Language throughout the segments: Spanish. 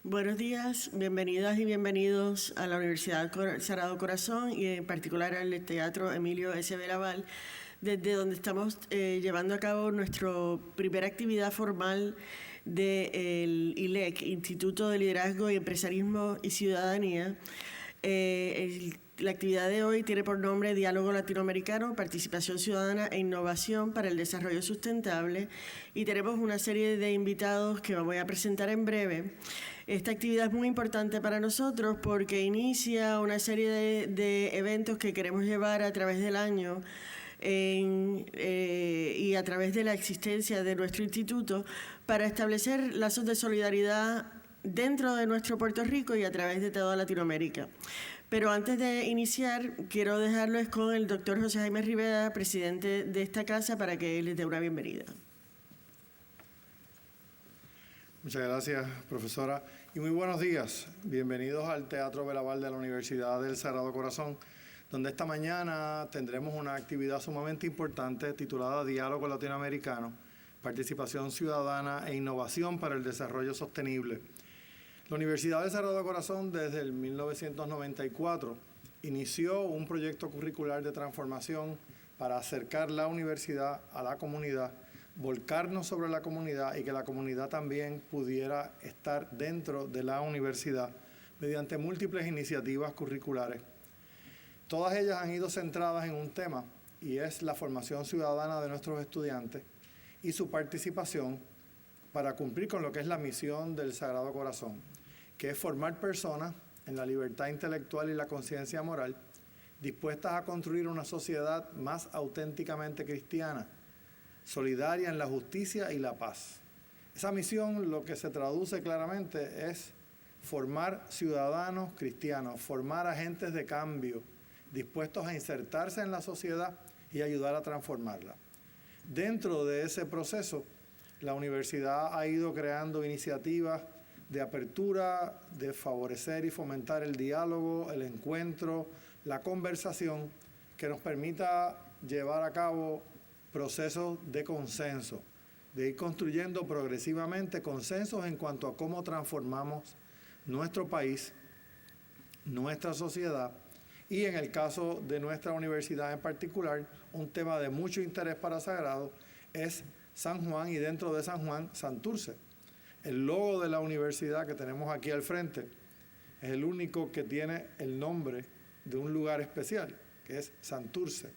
Buenos días, bienvenidas y bienvenidos a la Universidad Sagrado Corazón y en particular al Teatro Emilio S.B. Laval, desde donde estamos llevando a cabo nuestra primera actividad formal del ILEC, Instituto de Liderazgo y Empresarismo y Ciudadanía. La actividad de hoy tiene por nombre Diálogo Latinoamericano, Participación Ciudadana e Innovación para el Desarrollo Sustentable, y tenemos una serie de invitados que voy a presentar en breve. Esta actividad es muy importante para nosotros porque inicia una serie de eventos que queremos llevar a través del año y a través de la existencia de nuestro instituto para establecer lazos de solidaridad dentro de nuestro Puerto Rico y a través de toda Latinoamérica. Pero antes de iniciar, quiero dejarles con el doctor José Jaime Rivera, presidente de esta casa, para que les dé una bienvenida. Muchas gracias, profesora. Y muy buenos días. Bienvenidos al Teatro Laval de la Universidad del Sagrado Corazón, donde esta mañana tendremos una actividad sumamente importante titulada Diálogo Latinoamericano, Participación Ciudadana e Innovación para el Desarrollo Sostenible. La Universidad del Sagrado Corazón, desde el 1994, inició un proyecto curricular de transformación para acercar la universidad a la comunidad, volcarnos sobre la comunidad y que la comunidad también pudiera estar dentro de la universidad mediante múltiples iniciativas curriculares. Todas ellas han ido centradas en un tema y es la formación ciudadana de nuestros estudiantes y su participación para cumplir con lo que es la misión del Sagrado Corazón, que es formar personas en la libertad intelectual y la conciencia moral, dispuestas a construir una sociedad más auténticamente cristiana, solidaria en la justicia y la paz. Esa misión, lo que se traduce claramente, es formar ciudadanos cristianos, formar agentes de cambio, dispuestos a insertarse en la sociedad y ayudar a transformarla. Dentro de ese proceso, la universidad ha ido creando iniciativas de apertura, de favorecer y fomentar el diálogo, el encuentro, la conversación, que nos permita llevar a cabo procesos de consenso, de ir construyendo progresivamente consensos en cuanto a cómo transformamos nuestro país, nuestra sociedad, y en el caso de nuestra universidad en particular, un tema de mucho interés para Sagrado es San Juan, y dentro de San Juan, Santurce. El logo de la universidad que tenemos aquí al frente es el único que tiene el nombre de un lugar especial, que es Santurce,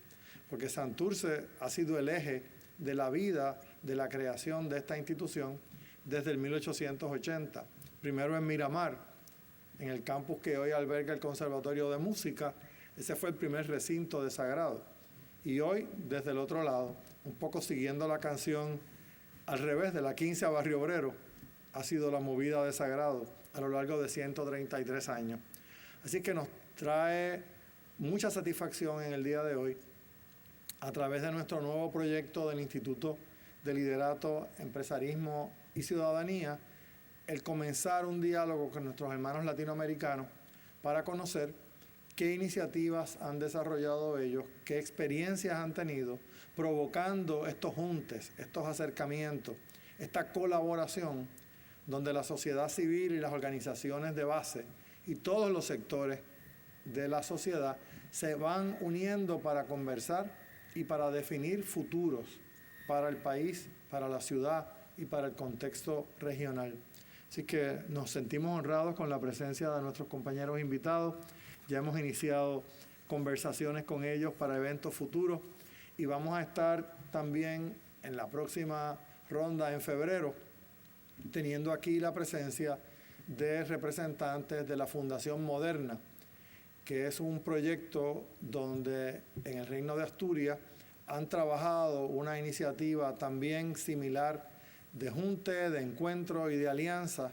porque Santurce ha sido el eje de la vida, de la creación de esta institución desde el 1880. Primero en Miramar, en el campus que hoy alberga el Conservatorio de Música. Ese fue el primer recinto de Sagrado. Y hoy, desde el otro lado, un poco siguiendo la canción al revés, de la 15 a Barrio Obrero, ha sido la movida de Sagrado a lo largo de 133 años. Así que nos trae mucha satisfacción en el día de hoy, a través de nuestro nuevo proyecto del Instituto de Liderato, Empresarismo y Ciudadanía, el comenzar un diálogo con nuestros hermanos latinoamericanos para conocer qué iniciativas han desarrollado ellos, qué experiencias han tenido, provocando estos juntes, estos acercamientos, esta colaboración, donde la sociedad civil y las organizaciones de base y todos los sectores de la sociedad se van uniendo para conversar y para definir futuros para el país, para la ciudad y para el contexto regional. Así que nos sentimos honrados con la presencia de nuestros compañeros invitados. Ya hemos iniciado conversaciones con ellos para eventos futuros y vamos a estar también en la próxima ronda en febrero, teniendo aquí la presencia de representantes de la Fundación Moderna, que es un proyecto donde en el Reino de Asturias han trabajado una iniciativa también similar de junte, de encuentro y de alianza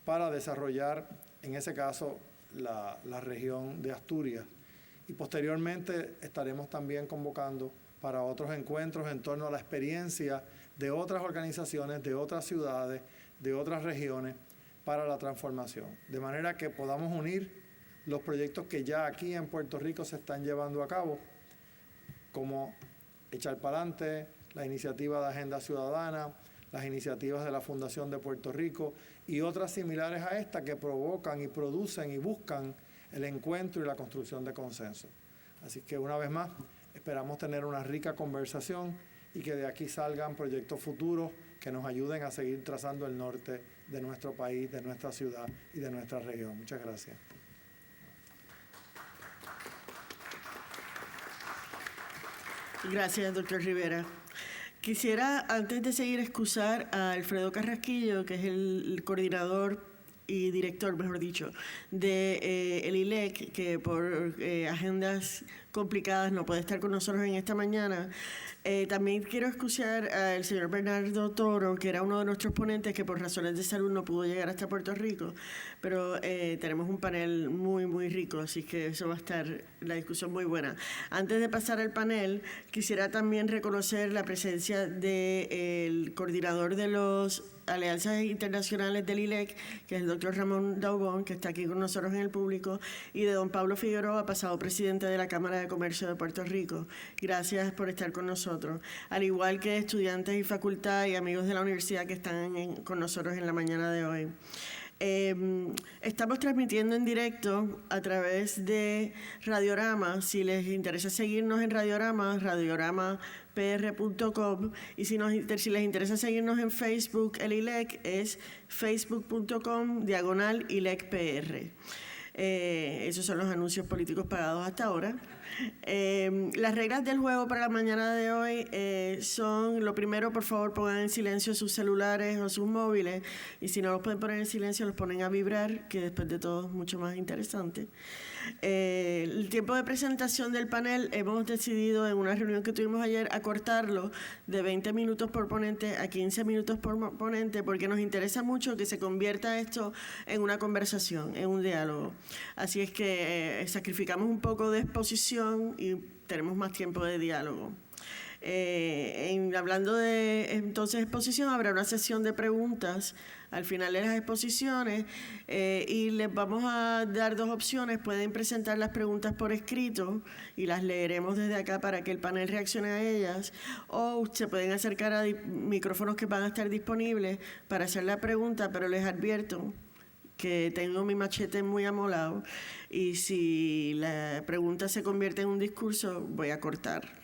para desarrollar, en ese caso, la región de Asturias. Y posteriormente estaremos también convocando para otros encuentros en torno a la experiencia de otras organizaciones, de otras ciudades, de otras regiones para la transformación. De manera que podamos unir los proyectos que ya aquí en Puerto Rico se están llevando a cabo, como Echar Pa'lante, la iniciativa de Agenda Ciudadana, las iniciativas de la Fundación de Puerto Rico y otras similares a esta que provocan y producen y buscan el encuentro y la construcción de consenso. Así que una vez más, esperamos tener una rica conversación y que de aquí salgan proyectos futuros que nos ayuden a seguir trazando el norte de nuestro país, de nuestra ciudad y de nuestra región. Muchas gracias. Gracias, doctor Rivera. Quisiera, antes de seguir, excusar a Alfredo Carrasquillo, que es el coordinador y director, mejor dicho, de el ILEC, que por agendas complicadas no puede estar con nosotros en esta mañana. También quiero excusar al señor Bernardo Toro, que era uno de nuestros ponentes, que por razones de salud no pudo llegar hasta Puerto Rico, pero tenemos un panel muy, muy rico, así que eso va a estar la discusión muy buena. Antes de pasar al panel, quisiera también reconocer la presencia del coordinador de los alianzas internacionales del ILEC, que es el doctor Ramón Daubón, que está aquí con nosotros en el público, y de don Pablo Figueroa, pasado presidente de la Cámara de Comercio de Puerto Rico. Gracias por estar con nosotros. Al igual que estudiantes y facultad y amigos de la universidad que están con nosotros en la mañana de hoy. Estamos transmitiendo en directo a través de Radiorama. Si les interesa seguirnos en Radiorama, radioramapr.com, y si les interesa seguirnos en Facebook, el ILEC es facebook.com/ILECPR. Esos son los anuncios políticos pagados hasta ahora. Las reglas del juego para la mañana de hoy son, lo primero, por favor, pongan en silencio sus celulares o sus móviles, y si no los pueden poner en silencio, los ponen a vibrar, que después de todo es mucho más interesante. El tiempo de presentación del panel hemos decidido en una reunión que tuvimos ayer acortarlo de 20 minutos por ponente a 15 minutos por ponente, porque nos interesa mucho que se convierta esto en una conversación, en un diálogo. Así es que sacrificamos un poco de exposición y tenemos más tiempo de diálogo. Hablando de entonces exposición, habrá una sesión de preguntas al final de las exposiciones y les vamos a dar dos opciones. Pueden presentar las preguntas por escrito y las leeremos desde acá para que el panel reaccione a ellas, o se pueden acercar a micrófonos que van a estar disponibles para hacer la pregunta, pero les advierto que tengo mi machete muy amolado y si la pregunta se convierte en un discurso, voy a cortar.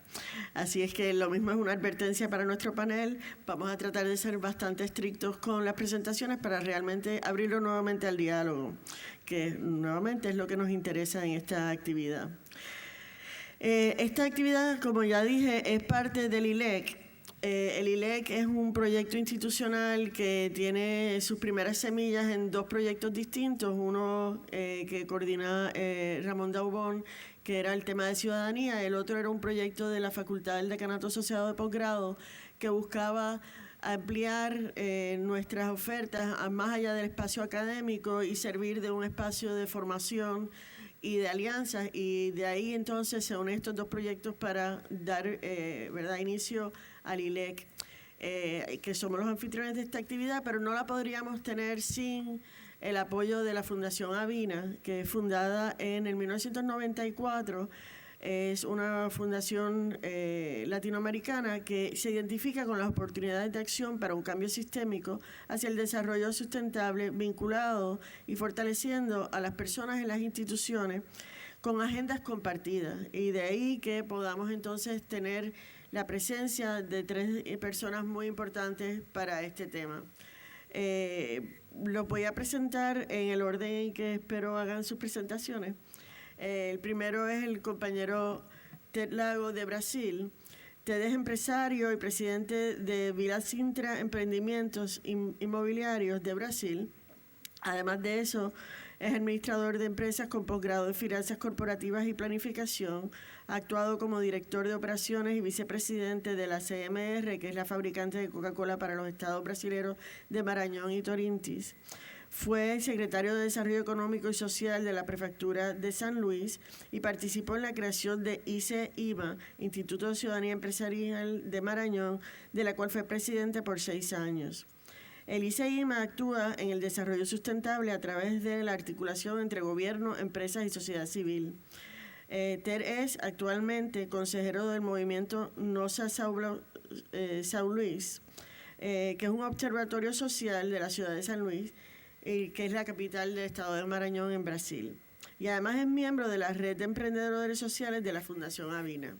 Así es que lo mismo es una advertencia para nuestro panel. Vamos a tratar de ser bastante estrictos con las presentaciones para realmente abrirlo nuevamente al diálogo, que nuevamente es lo que nos interesa en esta actividad. Esta actividad, como ya dije, es parte del ILEC. El ILEC es un proyecto institucional que tiene sus primeras semillas en dos proyectos distintos, uno que coordina Ramón Daubón, que era el tema de ciudadanía, el otro era un proyecto de la Facultad del Decanato Asociado de Posgrado que buscaba ampliar nuestras ofertas más allá del espacio académico y servir de un espacio de formación y de alianzas, y de ahí entonces se unen estos dos proyectos para dar inicio al ILEC, que somos los anfitriones de esta actividad, pero no la podríamos tener sin el apoyo de la Fundación Avina, que es fundada en el 1994. Es una fundación latinoamericana que se identifica con las oportunidades de acción para un cambio sistémico hacia el desarrollo sustentable, vinculado y fortaleciendo a las personas en las instituciones con agendas compartidas. Y de ahí que podamos entonces tener la presencia de tres personas muy importantes para este tema. Los voy a presentar en el orden en que espero hagan sus presentaciones. El primero es el compañero Ted Lago de Brasil. Ted es empresario y presidente de Vila Sintra Emprendimientos Inmobiliarios de Brasil. Además de eso, es administrador de empresas con posgrado en finanzas corporativas y planificación. Ha actuado como director de operaciones y vicepresidente de la CMR, que es la fabricante de Coca-Cola para los estados brasileños de Maranhão y Torintis. Fue secretario de Desarrollo Económico y Social de la Prefectura de San Luis y participó en la creación de ICE-IMA, Instituto de Ciudadanía Empresarial de Marañón, de la cual fue presidente por 6 años. El ICE-IMA actúa en el desarrollo sustentable a través de la articulación entre gobierno, empresas y sociedad civil. Ter es actualmente consejero del movimiento Nossa São Luís. que es un observatorio social de la ciudad de San Luis, que es la capital del estado del Maranhão en Brasil. Y además es miembro de la red de emprendedores sociales de la Fundación Avina.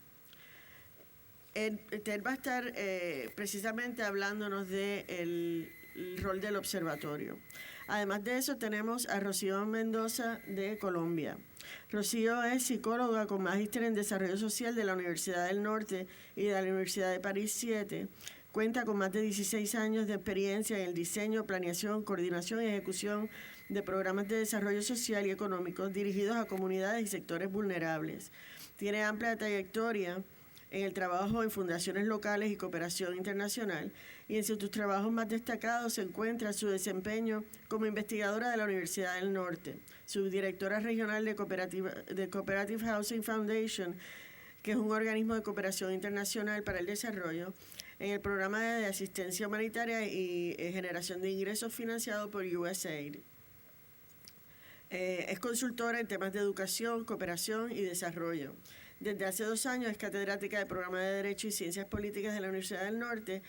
Él va a estar precisamente hablándonos del rol del observatorio. Además de eso, tenemos a Rocío Mendoza de Colombia. Rocío es psicóloga con magíster en Desarrollo Social de la Universidad del Norte y de la Universidad de París 7. Cuenta con más de 16 años de experiencia en el diseño, planeación, coordinación y ejecución de programas de desarrollo social y económico dirigidos a comunidades y sectores vulnerables. Tiene amplia trayectoria en el trabajo en fundaciones locales y cooperación internacional, y entre sus trabajos más destacados se encuentra su desempeño como investigadora de la Universidad del Norte, subdirectora regional de Cooperative Housing Foundation, que es un organismo de cooperación internacional para el desarrollo, en el programa de asistencia humanitaria y generación de ingresos financiado por USAID. Es consultora en temas de educación, cooperación y desarrollo. Desde hace 2 años es catedrática del programa de Derecho y Ciencias Políticas de la Universidad del Norte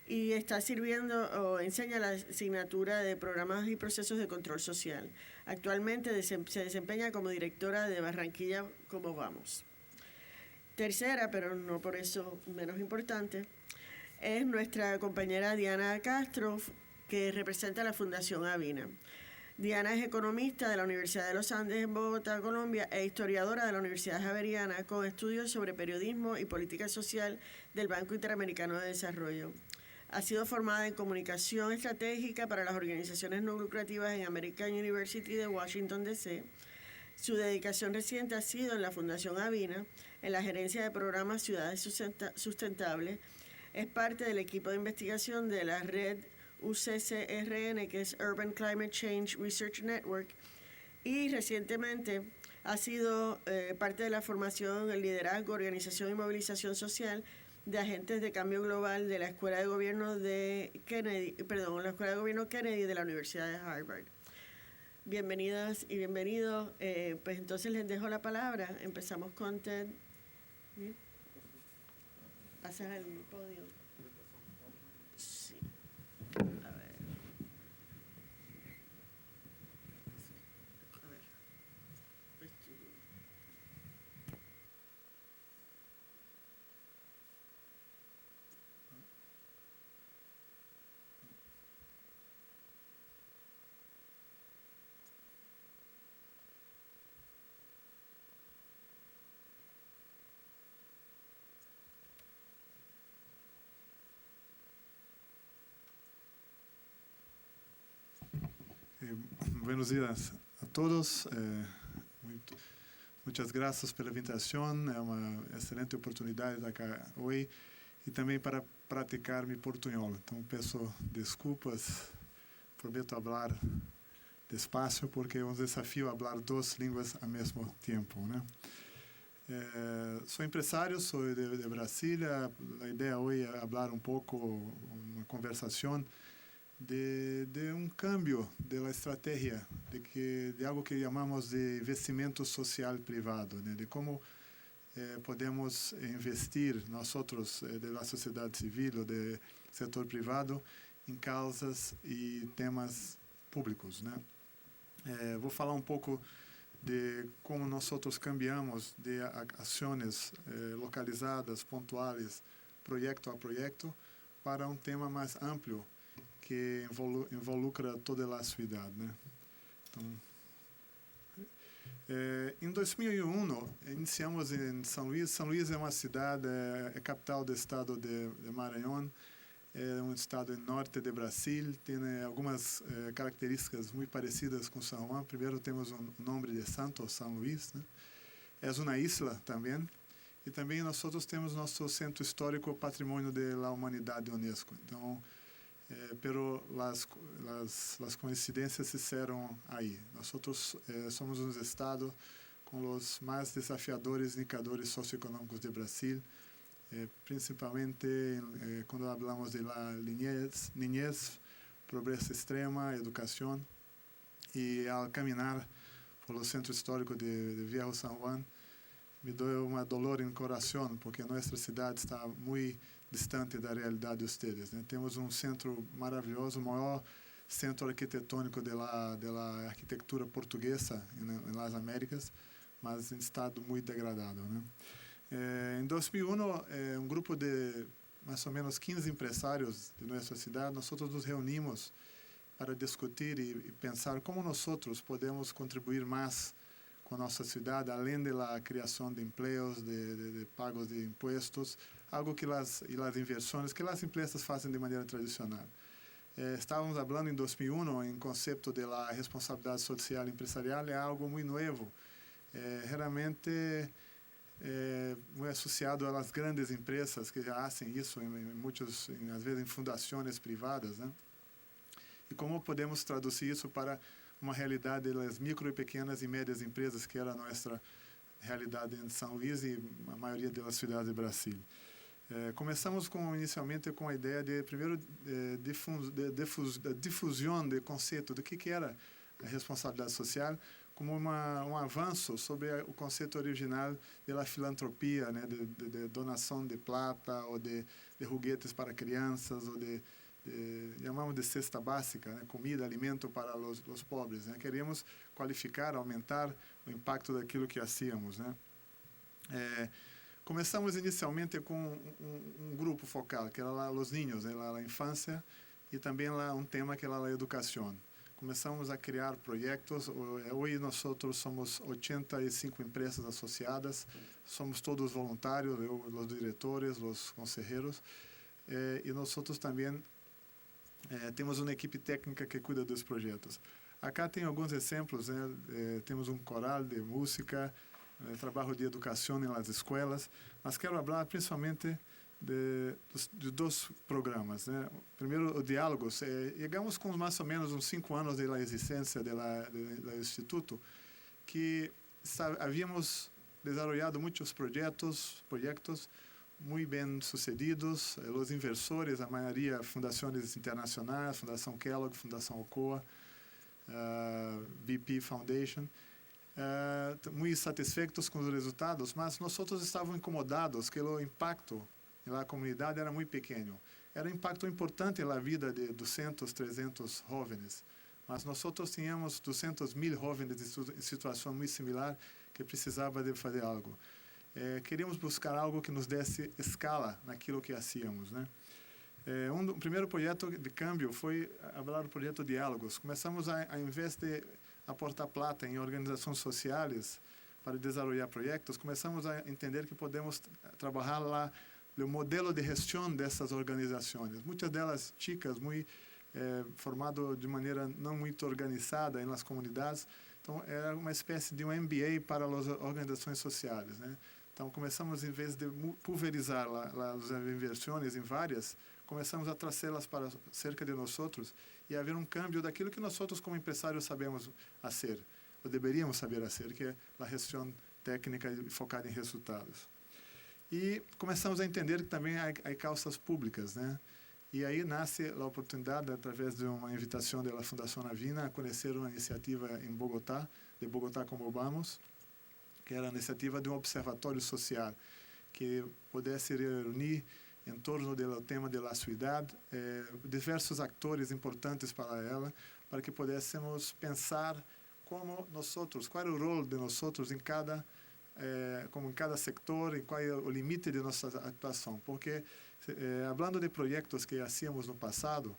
y está sirviendo o enseña la asignatura de Programas y Procesos de Control Social. Actualmente se desempeña como directora de Barranquilla Como Vamos. Tercera, pero no por eso menos importante, es nuestra compañera Diana Castro, que representa a la Fundación Avina. Diana es economista de la Universidad de los Andes en Bogotá, Colombia, e historiadora de la Universidad Javeriana, con estudios sobre periodismo y política social del Banco Interamericano de Desarrollo. Ha sido formada en comunicación estratégica para las organizaciones no lucrativas en American University de Washington, D.C. Su dedicación reciente ha sido en la Fundación Avina, en la gerencia de programas Ciudades Sustentables. Es parte del equipo de investigación de la red UCCRN, que es Urban Climate Change Research Network, y recientemente ha sido parte de la formación, el liderazgo, organización y movilización social de agentes de cambio global de la Escuela de Gobierno Kennedy de la Universidad de Harvard. Bienvenidas y bienvenidos. Pues entonces les dejo la palabra. Empezamos con Ted. ¿Sí? Pasas al podio. Sí. A ver. Buenos días a todos. Muchas gracias pela invitação. É uma excelente oportunidade estar aqui hoje e também para praticar meu portunhol. Então, peço desculpas. Prometo falar despacio porque é um desafio falar 2 línguas ao mesmo tempo, né? Sou empresário, sou de Brasília. A ideia hoje é falar pouco, uma conversação de cambio de la estrategia, de algo que chamamos de investimento social privado, né? De como podemos investir nós de la sociedade civil ou do setor privado em causas e temas públicos, né? Vou falar pouco de como nós cambiamos de ações localizadas, pontuais, projeto a projeto, para tema mais amplo que involucra toda a cidade, né? Então, em 2001 iniciamos em São Luís. São Luís é uma cidade, é capital do estado de Maranhão, é um estado norte de Brasil, tem algumas características muito parecidas com São Juan. Primeiro temos o nome de santo, São Luís, né? É uma isla também, e também nós temos nosso centro histórico Patrimônio da Humanidade Unesco. Então, pero las coincidências se fizeram aí. Nós somos um estado com os mais desafiadores indicadores socioeconômicos de Brasil, principalmente quando falamos de la niñez, pobreza extrema, educação. E ao caminhar pelo centro histórico de Viejo San Juan, me deu uma dolor no coração, porque nossa cidade está muito distante da realidade de vocês, né? Temos um centro maravilhoso, o maior centro arquitetônico da arquitetura portuguesa nas Américas, mas em estado muito degradado, né? Em 2001, um grupo de mais ou menos 15 empresários de nossa cidade, nós nos reunimos para discutir e pensar como nós podemos contribuir mais com a nossa cidade, além da criação de empregos, de pagos de impostos, algo que as inversões que as empresas fazem de maneira tradicional. Estávamos falando em 2001 em conceito da responsabilidade social empresarial, é algo muito novo, realmente muito associado às grandes empresas que já fazem isso, às vezes em fundações privadas, né? E como podemos traduzir isso para uma realidade das micro e pequenas e médias empresas, que era a nossa realidade em São Luís e a maioria das cidades do Brasil. Começamos inicialmente com a ideia de, primeiro, difusão de conceito do que era a responsabilidade social, como um avanço sobre o conceito original da filantropia, né, de donação de plata ou de joguetes para crianças, ou chamamos de cesta básica, né, comida, alimento para os pobres, né? Queríamos qualificar, aumentar o impacto daquilo que hacíamos, né? Começamos inicialmente com um grupo focal, que era lá os ninhos, né, lá a infância, e também lá um tema que era a educação. Começamos a criar projetos. Hoje nós somos 85 empresas associadas, somos todos voluntários, os diretores, os conselheiros, e nós também temos uma equipe técnica que cuida dos projetos. Acá tem alguns exemplos, né? Temos um coral de música, trabalho de educação nas escolas, mas quero falar principalmente de dois programas, né? Primeiro, o Diálogos. Chegamos com mais ou menos uns 5 anos de existência do Instituto, que havíamos desenvolvido muitos projetos muito bem sucedidos. Os inversores, a maioria fundações internacionais, Fundação Kellogg, Fundação Ocoa, BP Foundation, muito satisfeitos com os resultados, mas nós estávamos incomodados que o impacto na comunidade era muito pequeno. Era um impacto importante na vida de 200, 300 jovens, mas nós tínhamos 200.000 jovens em situação muito similar que precisavam de fazer algo. Queríamos buscar algo que nos desse escala naquilo que hacíamos, né? O primeiro projeto de câmbio foi falar do projeto Diálogos. Começamos em vez de aportar plata em organizações sociais para desenvolver projetos, começamos a entender que podemos trabalhar lá o modelo de gestão dessas organizações. Muitas delas chicas, muito formado de maneira não muito organizada nas comunidades. Então, era uma espécie de um MBA para as organizações sociais, né? Então, começamos, em vez de pulverizar as inversões em várias, começamos a trazê-las para cerca de nós e haver um câmbio daquilo que nós, como empresários, sabemos fazer, ou deveríamos saber fazer, que é a gestão técnica focada em resultados. E começamos a entender que também há causas públicas, né? E aí nasce a oportunidade, através de uma invitação da Fundação Avina, a conhecer uma iniciativa em Bogotá, de Bogotá como vamos, que era a iniciativa de um observatório social, que pudesse reunir em torno do tema da cidade diversos atores importantes para ela, para que pudéssemos pensar como nós, qual é o rol de nós em cada como em cada setor e qual é o limite de nossa atuação, porque falando de projetos que hacíamos no passado,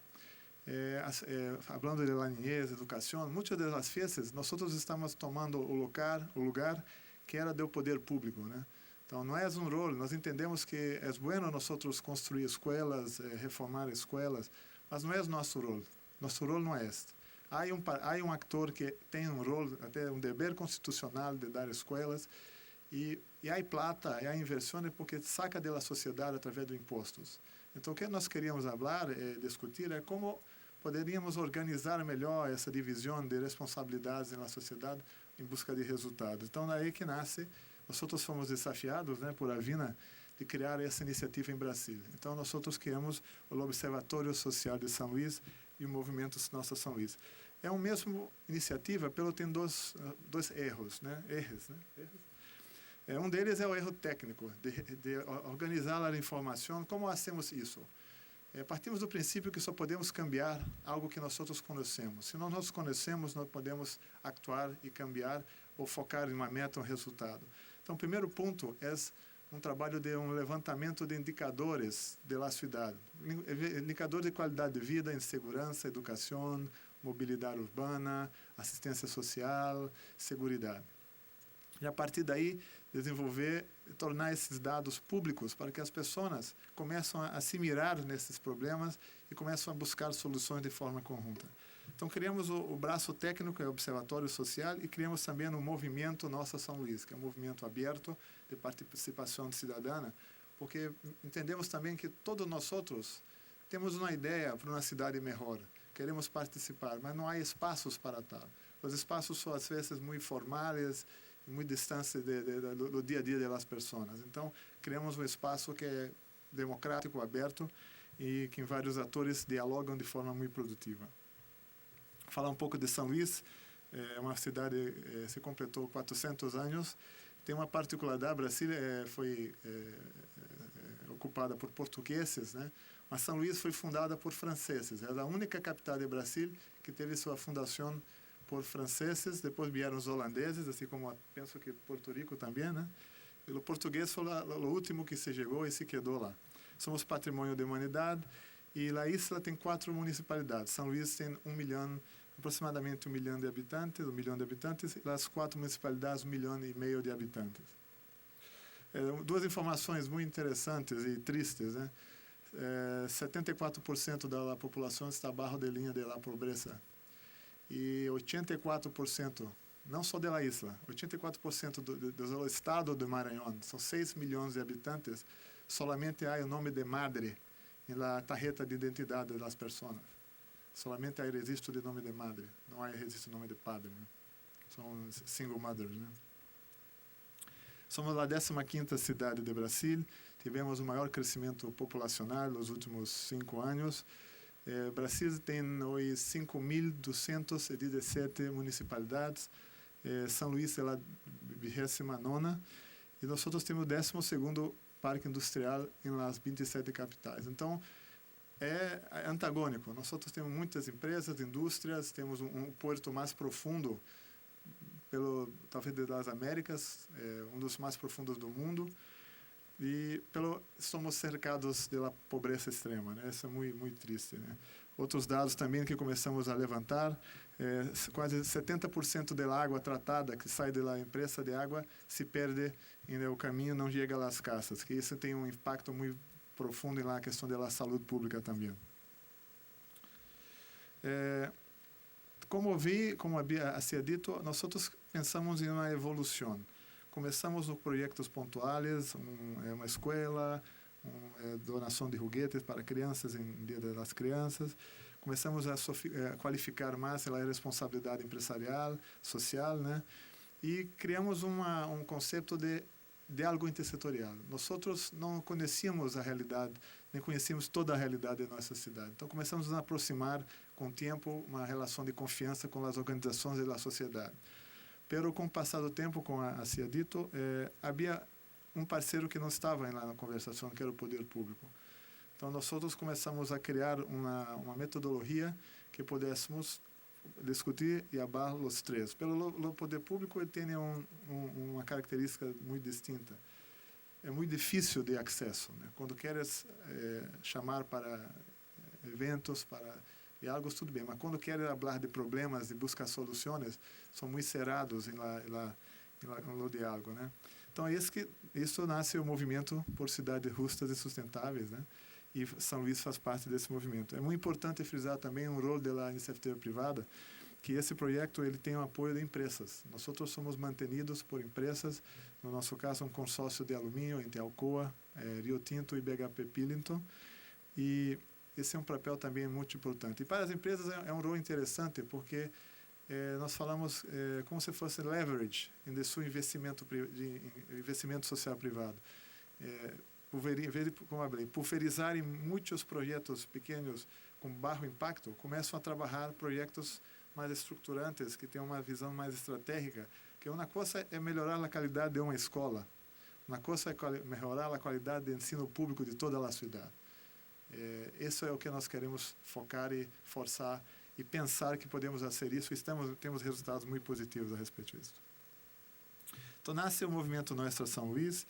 falando de la niñez, educação, muitas das vezes nós estamos tomando o lugar que era do poder público, né? Então não é um rol, nós entendemos que é bueno nós construir escolas, reformar escolas, mas não é nosso rol. Nosso rol não é este. Há um ator que tem um rol, até um dever constitucional de dar escolas. E há plata, há inversões porque saca da sociedade através de impostos. Então, o que nós queríamos falar, discutir, é como poderíamos organizar melhor essa divisão de responsabilidades na sociedade em busca de resultados. Então, daí que nasce, nós fomos desafiados, né, por Avina, de criar essa iniciativa em Brasília. Então, nós criamos o Observatório Social de São Luís e o Movimento Nossa São Luís. É uma mesma iniciativa, pelo tem dois erros, né? Um deles é o erro técnico, de organizar a informação. Como hacemos isso? Partimos do princípio que só podemos cambiar algo que nós outros conhecemos. Se não nós conhecemos, não podemos actuar e cambiar ou focar em uma meta ou resultado. Então, o primeiro ponto é um trabalho de um levantamento de indicadores da cidade. Indicadores de qualidade de vida, segurança, educação, mobilidade urbana, assistência social, segurança. E a partir daí, desenvolver e tornar esses dados públicos para que as pessoas começam a se mirar nesses problemas e começam a buscar soluções de forma conjunta. Então, criamos o braço técnico, é o Observatório Social, e criamos também o movimento Nossa São Luís, que é um movimento aberto de participação cidadana, porque entendemos também que todos nós outros temos uma ideia para uma cidade melhor, queremos participar, mas não há espaços para tal. Os espaços são, às vezes, muito formais, muito distantes do dia a dia das pessoas. Então, criamos um espaço que é democrático, aberto, e que vários atores dialogam de forma muito produtiva. Falar um pouco de São Luís, é uma cidade se completou 400 anos, tem uma particularidade, Brasília foi ocupada por portugueses, né? Mas São Luís foi fundada por franceses, é a única capital de Brasil que teve sua fundação por franceses, depois vieram os holandeses, assim como penso que Porto Rico também, né? E o português foi o último que se chegou e se quedou lá. Somos patrimônio da humanidade e a isla tem 4 municipalidades. São Luís tem aproximadamente 1 milhão de habitantes, e as 4 municipalidades 1,5 milhão de habitantes. Duas informações muito interessantes e tristes, né? 74% da população está abaixo da linha da pobreza. E 84%, não só da isla, 84% do estado do Maranhão, são 6 milhões de habitantes, solamente há o nome de madre na tarjeta de identidade das pessoas. Solamente há registro de nome de madre, não há registro de nome de padre. Né? São single mothers. Né? Somos a 15ª cidade de Brasil, tivemos o maior crescimento populacional nos últimos 5 anos. Brasil tem hoje 5.217 municipalidades, São Luís é a 29ª, e nós temos o 12º parque industrial em las 27 capitais. Então, é antagônico. Nós temos muitas empresas, indústrias, temos um porto mais profundo, talvez das Américas, um dos mais profundos do mundo, e somos cercados pela pobreza extrema, né? Isso é muito, muito triste, né? Outros dados também que começamos a levantar, quase 70% da água tratada que sai da empresa de água se perde no caminho, não chega às casas, que isso tem um impacto muito profundo na questão da saúde pública também. Como havia sido dito, nós pensamos em uma evolução. Começamos com projetos pontuais, uma escola, donação de joguetes para crianças em Dia das Crianças. Começamos a qualificar mais a responsabilidade empresarial, social, né? E criamos um conceito de algo intersetorial. Nós não conhecíamos a realidade, nem conhecíamos toda a realidade da nossa cidade. Então, começamos a nos aproximar com o tempo, uma relação de confiança com as organizações da sociedade. Pero com o passar do tempo, como havia dito, havia um parceiro que não estava lá na conversação, que era o poder público. Então, nós começamos a criar uma metodologia que pudéssemos discutir e abar os três. O poder público ele tem uma característica muito distinta. É muito difícil de acesso, né? Quando queres chamar para eventos, e algo tudo bem, mas quando querem falar de problemas e buscar soluções, são muito cerrados no diálogo, né? Então, isso nasce o movimento por cidades justas e sustentáveis, né? E São Luís faz parte desse movimento. É muito importante frisar também o rol da iniciativa privada, que esse projeto ele tem o apoio de empresas. Nós somos mantenidos por empresas, no nosso caso, um consórcio de alumínio entre Alcoa, Rio Tinto e BHP Pillington, e esse é um papel também muito importante. E para as empresas é um rol interessante, porque nós falamos como se fosse leverage em seu investimento social privado. Pulverizar em muitos projetos pequenos com baixo impacto, começam a trabalhar projetos mais estruturantes, que têm uma visão mais estratégica, Porque uma coisa é melhorar a qualidade de uma escola, uma coisa é melhorar a qualidade de ensino público de toda a cidade. Isso é o que nós queremos focar e forçar e pensar que podemos fazer isso. Temos resultados muito positivos a respeito disso. Então, nasce o movimento Nuestra São Luís.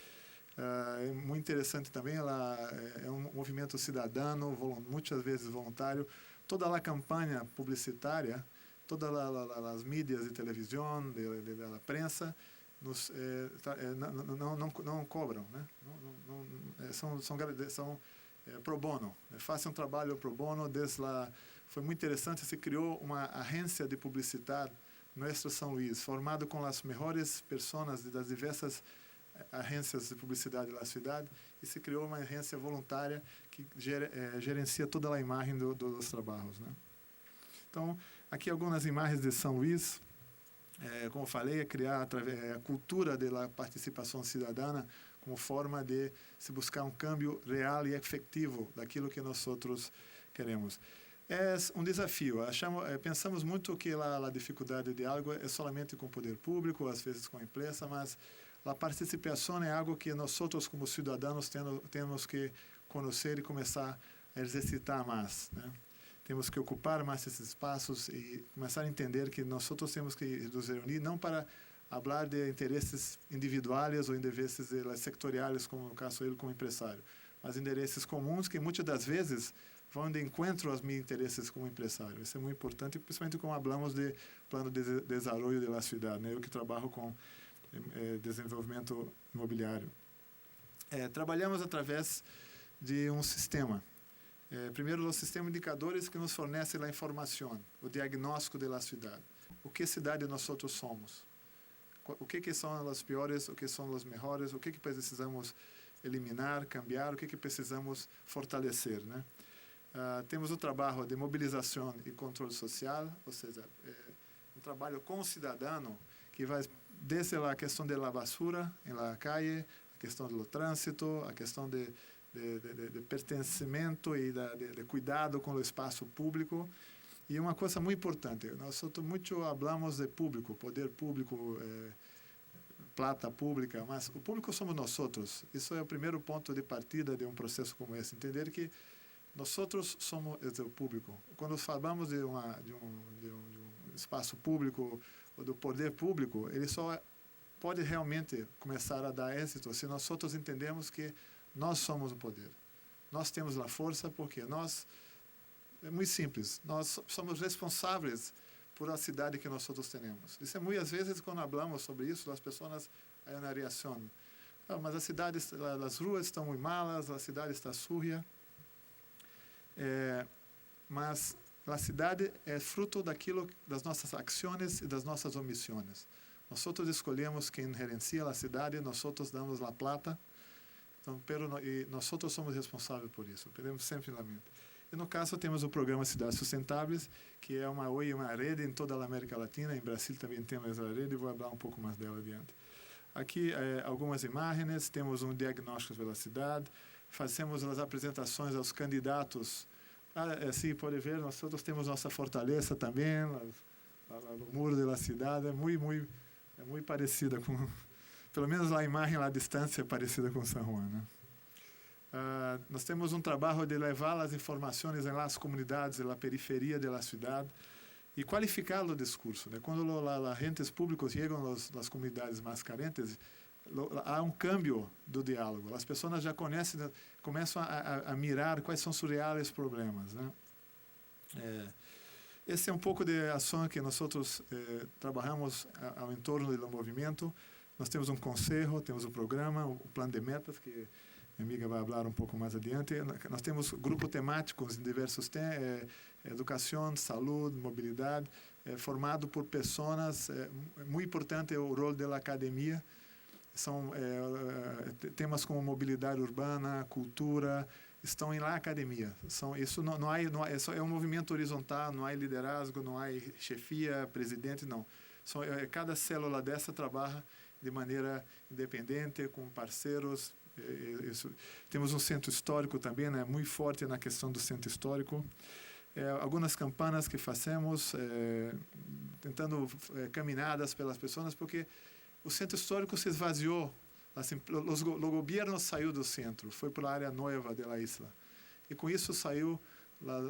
É muito interessante também, é um movimento cidadano, muitas vezes voluntário. Toda a campanha publicitária, todas as mídias de televisão, da prensa, não cobram, né? São pro bono. Façam um trabalho pro bono. Foi muito interessante, se criou uma agência de publicidade, Nuestra São Luís, formado com as melhores pessoas das diversas agências de publicidade da cidade, e se criou uma agência voluntária que gerencia toda a imagem dos trabalhos, né? Então, aqui algumas imagens de São Luís. Como falei, é criar a cultura da participação cidadana como forma de se buscar um câmbio real e efetivo daquilo que nós outros queremos. É um desafio. Pensamos muito que a dificuldade de algo é somente com o poder público, às vezes com a empresa, mas a participação é algo que nós outros, como cidadãos, temos que conhecer e começar a exercitar mais, né? Temos que ocupar mais esses espaços e começar a entender que nós outros temos que nos reunir não para falar de interesses individuais ou interesses sectoriais, como no caso ele como empresário, mas interesses comuns que muitas das vezes vão de encontro aos meus interesses como empresário. Isso é muito importante, principalmente quando falamos de plano de desenvolvimento da cidade, né? Eu que trabalho com desenvolvimento imobiliário. Trabalhamos através de um sistema. Primeiro, o sistema de indicadores que nos fornece a informação, o diagnóstico da cidade. O que cidade nós outros somos? O que são as piores, o que são as melhores, o que precisamos eliminar, cambiar, o que precisamos fortalecer, né? Temos o trabalho de mobilização e controle social, ou seja, um trabalho com o cidadão que vai desde a questão da basura na calle, a questão do trânsito, a questão de pertencimento e de cuidado com o espaço público. E uma coisa muito importante, nós muito falamos de público, poder público, plata pública, mas o público somos nós outros. Isso é o primeiro ponto de partida de um processo como esse, entender que nós outros somos o público. Quando falamos de um espaço público ou do poder público, ele só pode realmente começar a dar êxito se nós outros entendemos que nós somos o poder. Nós temos a força porque é muito simples, nós somos responsáveis por a cidade que nós outros temos. Isso é muitas vezes quando falamos sobre isso, as pessoas aí na reação. Mas a cidade, as ruas estão muito malas, a cidade está suja. Mas a cidade é fruto das nossas ações e das nossas omissões. Nós outros escolhemos quem gerencia a cidade, nós outros damos a plata. Então, e nós outros somos responsáveis por isso, queremos sempre na mente. E no caso temos o programa Cidades Sustentáveis, que é uma rede em toda a América Latina, em Brasil também temos essa rede, vou falar um pouco mais dela adiante. Aqui algumas imagens, temos um diagnóstico pela cidade, fazemos as apresentações aos candidatos. Assim, pode ver, nós outros temos nossa fortaleza também, no muro da cidade, é muito parecida com... Pelo menos a imagem à distância é parecida com São Juan, né? Nós temos um trabalho de levar as informações nas comunidades, na periferia da cidade e qualificar o discurso, né? Quando os agentes públicos chegam às comunidades mais carentes, há um câmbio do diálogo. As pessoas já começam a mirar quais são os reais problemas, né? Esse é um pouco de ação que nós trabalhamos ao entorno do movimento. Nós temos um conselho, temos o programa, o plano de metas, que minha amiga vai falar um pouco mais adiante. Nós temos grupos temáticos em diversos temas, educação, saúde, mobilidade, formado por pessoas. Muito importante o rol da academia. São temas como mobilidade urbana, cultura, estão na academia. Isso é um movimento horizontal, não há liderazgo, não há chefia, presidente, não. Cada célula dessa trabalha de maneira independente, com parceiros. Temos um centro histórico também, né, muito forte na questão do centro histórico. algumas campanas que fazemos, tentando caminhadas pelas pessoas, porque o centro histórico se esvaziou, o governo saiu do centro, foi para a área nova da isla. E com isso saiu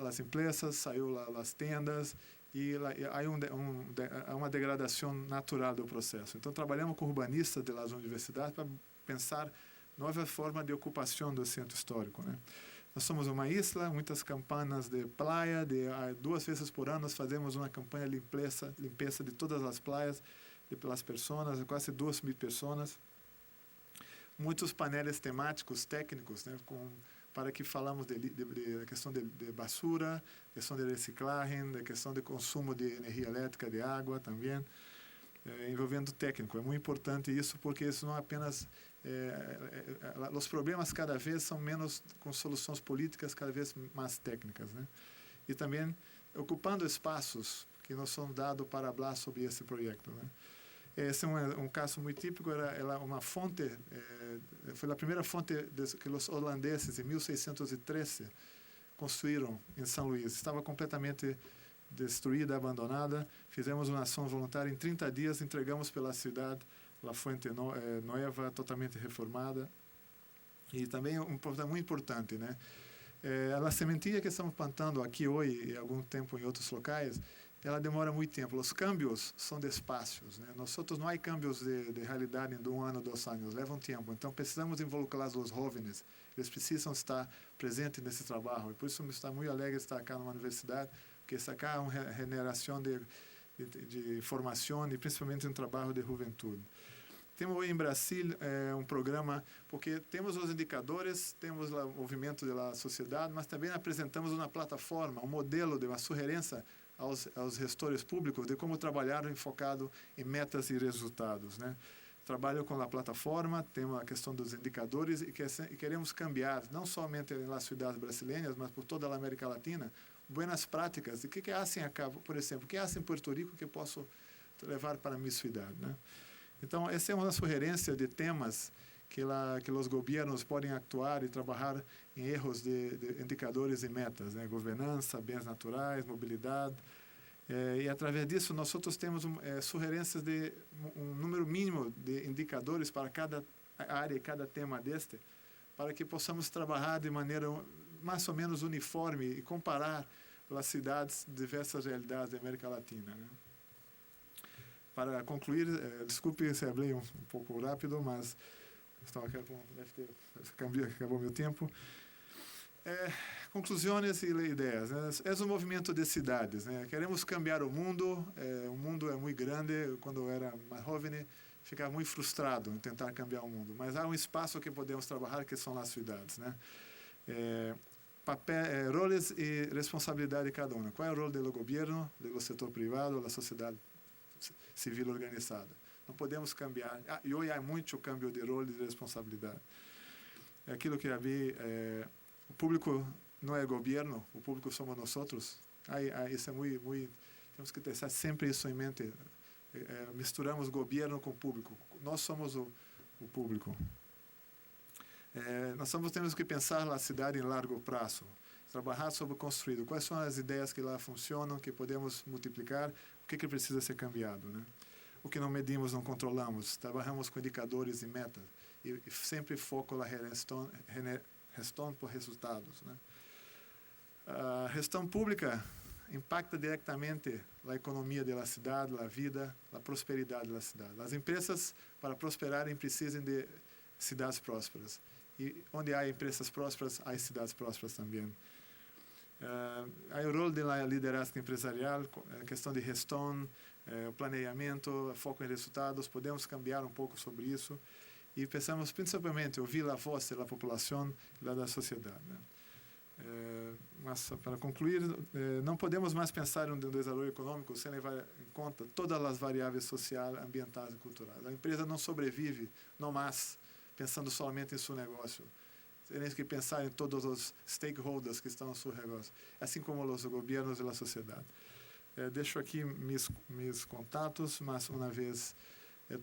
as empresas, saiu as tendas, e há uma degradação natural do processo. Então, trabalhamos com urbanistas das universidades para pensar nova forma de ocupação do centro histórico, né? Nós somos uma isla, muitas campanas de praia, 2 vezes por ano nós fazemos uma campanha de limpeza de todas as praias, pelas pessoas, quase 2.000 pessoas. Muitos painéis temáticos, técnicos, né, para que falamos de questão de basura, questão de reciclagem, de questão de consumo de energia elétrica, de água também, envolvendo técnico. É muito importante isso, porque isso não é apenas... os problemas cada vez são menos com soluções políticas, cada vez mais técnicas, né? E também ocupando espaços que não são dados para falar sobre esse projeto, né? Esse é um caso muito típico, era uma fonte, foi a primeira fonte que os holandeses, em 1613, construíram em São Luís. Estava completamente destruída, abandonada. Fizemos uma ação voluntária, em 30 dias entregamos pela cidade a fonte nova, totalmente reformada. E também muito importante, né? A sementinha que estamos plantando aqui hoje e algum tempo em outros locais, ela demora muito tempo. Os câmbios são de espaços, né? Nós não há câmbios de realidade em 1 ano, 2 anos, levam tempo. Então, precisamos involucrar os jovens. Eles precisam estar presentes nesse trabalho. E por isso, está muito alegre estar aqui numa universidade, porque isso aqui é uma regeneração de formação e principalmente um trabalho de juventude. Temos hoje em Brasília um programa, porque temos os indicadores, temos o movimento da sociedade, mas também apresentamos uma plataforma, um modelo de uma sugerência aos gestores públicos de como trabalhar enfocado em metas e resultados, né? Trabalho com a plataforma, temos a questão dos indicadores e queremos cambiar, não somente nas cidades brasileiras, mas por toda a América Latina, boas práticas. E o que fazem acá, por exemplo, o que fazem em Porto Rico que eu posso levar para a minha cidade, né? Então, essa é uma sugerência de temas que os governos podem atuar e trabalhar em erros de indicadores e metas, né? Governança, bens naturais, mobilidade. E, através disso, nós temos sugerências de um número mínimo de indicadores para cada área e cada tema para que possamos trabalhar de maneira mais ou menos uniforme e comparar as cidades de diversas realidades da América Latina, né? Para concluir, desculpe se abri um pouco rápido, mas acabou meu tempo. Conclusões e ideias, né? É um movimento de cidades, né? Queremos cambiar o mundo é muito grande. Quando eu era mais jovem, ficava muito frustrado em tentar cambiar o mundo, mas há um espaço que podemos trabalhar, que são as cidades, né? Roles e responsabilidade de cada um. Qual é o rol do governo, do setor privado, da sociedade civil organizada? Não podemos cambiar. E hoje há muito câmbio de rol e de responsabilidade. É aquilo que havia. O público não é o governo, o público somos nós outros. Isso é muito. Temos que ter sempre isso em mente. Misturamos governo com público. Nós somos o público. Nós temos que pensar na cidade em largo prazo, trabalhar sobre o construído. Quais são as ideias que lá funcionam, que podemos multiplicar, o que precisa ser cambiado, né? O que não medimos, não controlamos. Trabalhamos com indicadores e metas e sempre foco na gestão por resultados, né? A gestão pública impacta diretamente a economia da cidade, a vida, a prosperidade da cidade. As empresas, para prosperarem, precisam de cidades prósperas. E onde há empresas prósperas, há cidades prósperas também. Há o rol da liderança empresarial, a questão de gestão, o planeamento, foco em resultados. Podemos cambiar um pouco sobre isso. E pensamos principalmente ouvir a voz da população e da sociedade, né? Mas, para concluir, não podemos mais pensar em um desenvolvimento econômico sem levar em conta todas as variáveis sociais, ambientais e culturais. A empresa não sobrevive, não mais, pensando somente em seu negócio. Temos que pensar em todos os stakeholders que estão no seu negócio, assim como os governos e a sociedade. Deixo aqui meus contatos, mas uma vez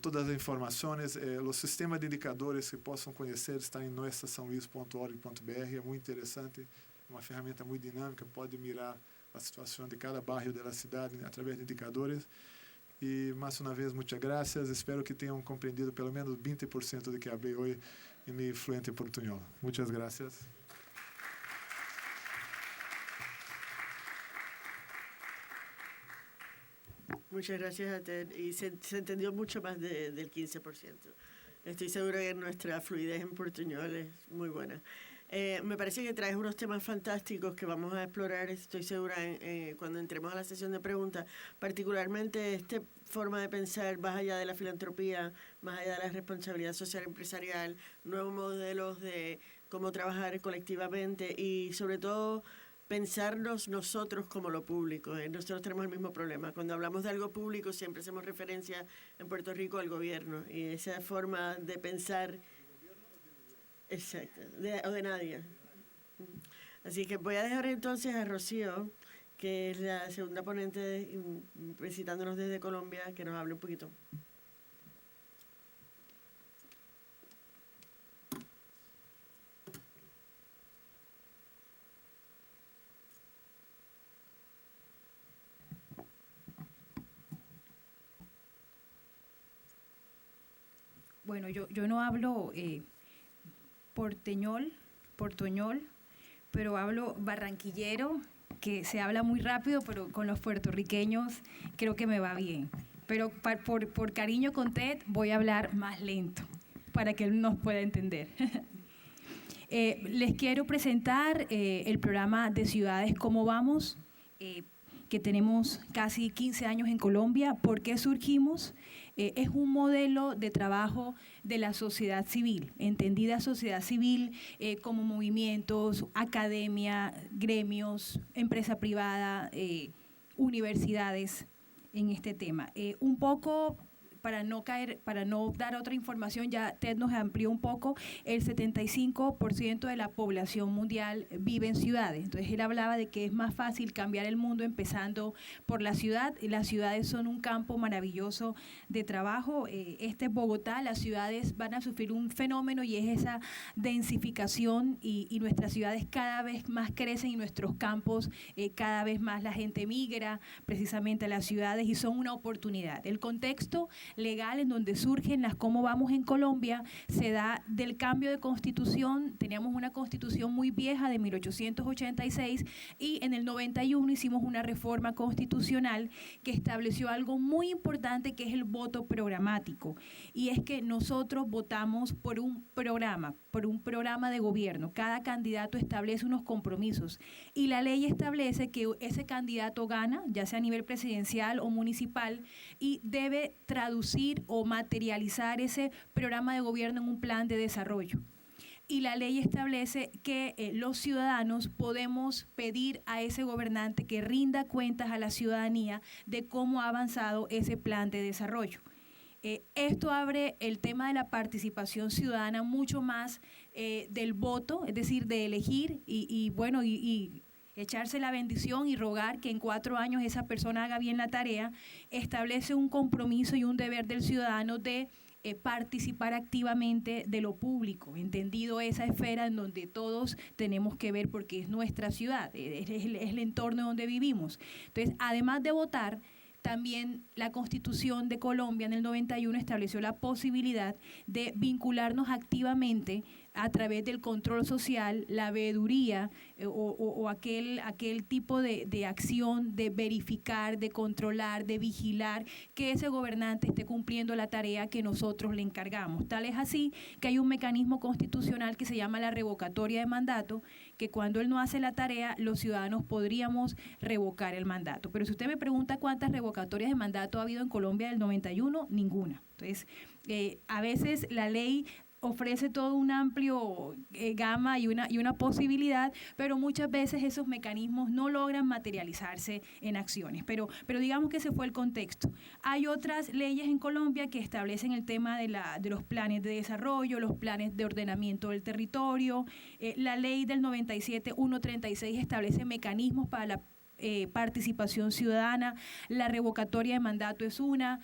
todas as informações, o sistema de indicadores que possam conhecer está em nossa saoluís.org.br, é muito interessante, uma ferramenta muito dinâmica, pode mirar a situação de cada bairro da cidade através de indicadores. E, mais uma vez, muitas graças. Espero que tenham compreendido pelo menos 20% do que falei hoje em meu fluente portunhol. Muitas graças. Muchas gracias a Ted. Y se entendió mucho más del 15%. Estoy segura que nuestra fluidez en portuñol es muy buena. Me parece que traes unos temas fantásticos que vamos a explorar, estoy segura, cuando entremos a la sesión de preguntas, particularmente esta forma de pensar más allá de la filantropía, más allá de la responsabilidad social empresarial, nuevos modelos de cómo trabajar colectivamente y sobre todo pensarnos nosotros como lo público. Nosotros tenemos el mismo problema. Cuando hablamos de algo público siempre hacemos referencia en Puerto Rico al gobierno y esa forma de pensar... Exacto, o de nadie. Así que voy a dejar entonces a Rocío, que es la segunda ponente visitándonos desde Colombia, que nos hable un poquito. Bueno, yo no hablo portuñol, pero hablo barranquillero, que se habla muy rápido, pero con los puertorriqueños creo que me va bien. Pero por cariño con Ted voy a hablar más lento, para que él nos pueda entender. Les quiero presentar el programa de Ciudades ¿Cómo Vamos?, que tenemos casi 15 años en Colombia. ¿Por qué surgimos? Es un modelo de trabajo de la sociedad civil, entendida sociedad civil como movimientos, academia, gremios, empresa privada, universidades en este tema. Un poco, para no dar otra información, ya Ted nos amplió un poco, el 75% de la población mundial vive en ciudades. Entonces él hablaba de que es más fácil cambiar el mundo empezando por la ciudad, y las ciudades son un campo maravilloso de trabajo. Este es Bogotá, las ciudades van a sufrir un fenómeno y es esa densificación y nuestras ciudades cada vez más crecen y nuestros campos cada vez más la gente migra precisamente a las ciudades y son una oportunidad. El contexto legal en donde surgen las Cómo Vamos en Colombia se da del cambio de constitución. Teníamos una constitución muy vieja de 1886 y en el 91 hicimos una reforma constitucional que estableció algo muy importante, que es el voto programático, y es que nosotros votamos por un programa de gobierno. Cada candidato establece unos compromisos y la ley establece que ese candidato gana, ya sea a nivel presidencial o municipal, y debe traducir o materializar ese programa de gobierno en un plan de desarrollo. Y la ley establece que los ciudadanos podemos pedir a ese gobernante que rinda cuentas a la ciudadanía de cómo ha avanzado ese plan de desarrollo. Esto abre el tema de la participación ciudadana mucho más del voto, es decir, de elegir y echarse la bendición y rogar que en 4 años esa persona haga bien la tarea. Establece un compromiso y un deber del ciudadano de participar activamente de lo público, entendido esa esfera en donde todos tenemos que ver porque es nuestra ciudad, es el entorno donde vivimos. Entonces, además de votar, también la Constitución de Colombia en el 91 estableció la posibilidad de vincularnos activamente a través del control social, la veeduría o aquel tipo de acción de verificar, de controlar, de vigilar que ese gobernante esté cumpliendo la tarea que nosotros le encargamos. Tal es así que hay un mecanismo constitucional que se llama la revocatoria de mandato, que cuando él no hace la tarea, los ciudadanos podríamos revocar el mandato. Pero si usted me pregunta cuántas revocatorias de mandato ha habido en Colombia del 91, ninguna. Entonces, a veces la ley ofrece todo un amplio gama y una posibilidad, pero muchas veces esos mecanismos no logran materializarse en acciones. Pero digamos que ese fue el contexto. Hay otras leyes en Colombia que establecen el tema de los planes de desarrollo, los planes de ordenamiento del territorio. La ley del 97, 136, establece mecanismos para la participación ciudadana, la revocatoria de mandato es una,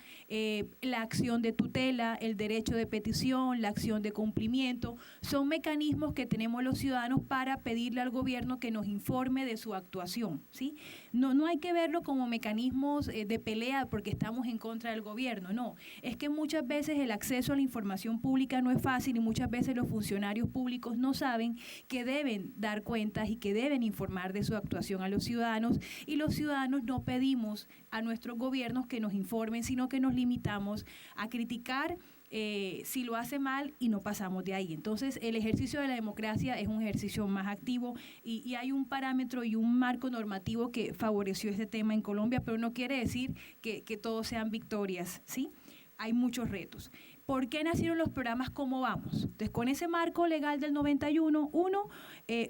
la acción de tutela, el derecho de petición, la acción de cumplimiento, son mecanismos que tenemos los ciudadanos para pedirle al gobierno que nos informe de su actuación, ¿sí? No hay que verlo como mecanismos de pelea porque estamos en contra del gobierno, no, es que muchas veces el acceso a la información pública no es fácil y muchas veces los funcionarios públicos no saben que deben dar cuentas y que deben informar de su actuación a los ciudadanos, y los ciudadanos no pedimos a nuestros gobiernos que nos informen, sino que nos limitamos a criticar si lo hace mal y no pasamos de ahí. Entonces, el ejercicio de la democracia es un ejercicio más activo y hay un parámetro y un marco normativo que favoreció este tema en Colombia, pero no quiere decir que todos sean victorias, ¿sí? Hay muchos retos. ¿Por qué nacieron los programas Cómo Vamos? Entonces, con ese marco legal del 91,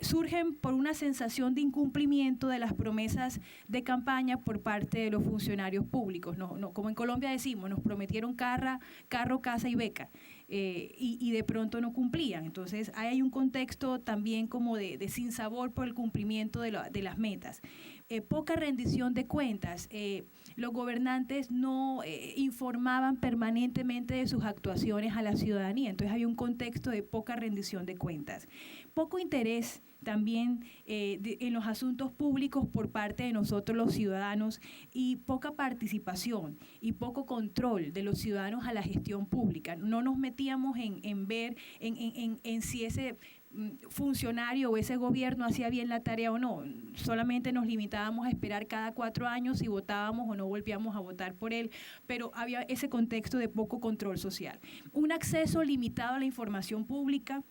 surgen por una sensación de incumplimiento de las promesas de campaña por parte de los funcionarios públicos. No, como en Colombia decimos, nos prometieron carro, casa y beca, y de pronto no cumplían. Entonces, ahí hay un contexto también como de sinsabor por el cumplimiento de las metas. Poca rendición de cuentas. Los gobernantes no informaban permanentemente de sus actuaciones a la ciudadanía, entonces hay un contexto de poca rendición de cuentas. Poco interés también en los asuntos públicos por parte de nosotros los ciudadanos, y poca participación y poco control de los ciudadanos a la gestión pública. No nos metíamos en ver en si ese funcionario o ese gobierno hacía bien la tarea o no, solamente nos limitábamos a esperar cada 4 años si votábamos o no volvíamos a votar por él, pero había ese contexto de poco control social. Un acceso limitado a la información pública,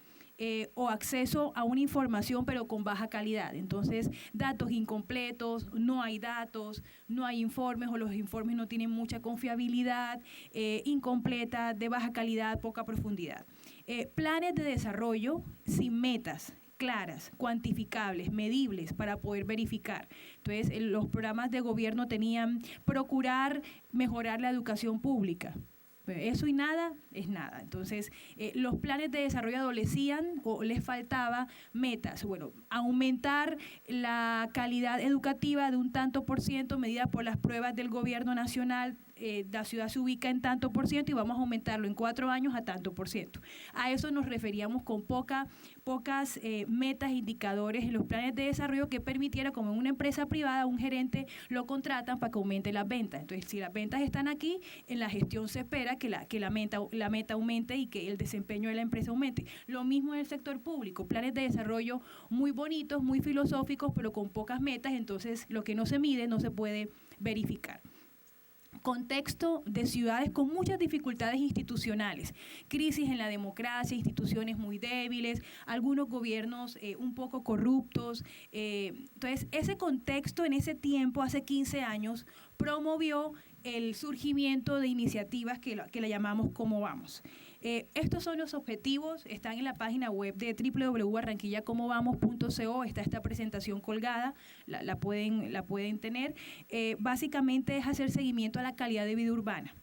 o acceso a una información pero con baja calidad. Entonces, datos incompletos, no hay datos, no hay informes o los informes no tienen mucha confiabilidad, incompleta, de baja calidad, poca profundidad. Planes de desarrollo sin metas claras, cuantificables, medibles para poder verificar. Entonces, los programas de gobierno tenían procurar mejorar la educación pública. Eso y nada es nada. Entonces, los planes de desarrollo adolecían o les faltaba metas. Bueno, aumentar la calidad educativa de un tanto por ciento medida por las pruebas del gobierno nacional. La ciudad se ubica en tanto por ciento y vamos a aumentarlo en 4 años a tanto por ciento. A eso nos referíamos con pocas metas, indicadores en los planes de desarrollo que permitiera, como en una empresa privada, un gerente lo contratan para que aumente las ventas. Entonces, si las ventas están aquí, en la gestión se espera que la meta aumente y que el desempeño de la empresa aumente. Lo mismo en el sector público, planes de desarrollo muy bonitos, muy filosóficos, pero con pocas metas, entonces lo que no se mide no se puede verificar. Contexto de ciudades con muchas dificultades institucionales, crisis en la democracia, instituciones muy débiles, algunos gobiernos un poco corruptos. Entonces, ese contexto en ese tiempo, hace 15 años, promovió el surgimiento de iniciativas que la llamamos Cómo Vamos. Estos son los objetivos, están en la página web de www.barranquillacomobamos.co, está esta presentación colgada, la pueden tener. Básicamente es hacer seguimiento a la calidad de vida urbana.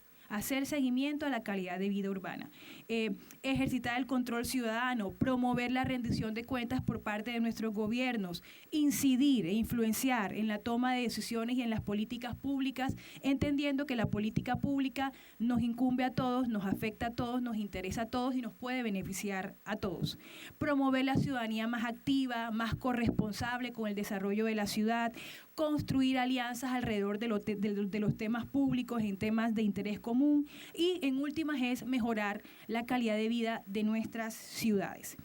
Ejercitar el control ciudadano, promover la rendición de cuentas por parte de nuestros gobiernos, incidir e influenciar en la toma de decisiones y en las políticas públicas, entendiendo que la política pública nos incumbe a todos, nos afecta a todos, nos interesa a todos y nos puede beneficiar a todos. Promover la ciudadanía más activa, más corresponsable con el desarrollo de la ciudad, construir alianzas alrededor de los temas públicos en temas de interés común, y en últimas es mejorar la calidad de vida de nuestras ciudades.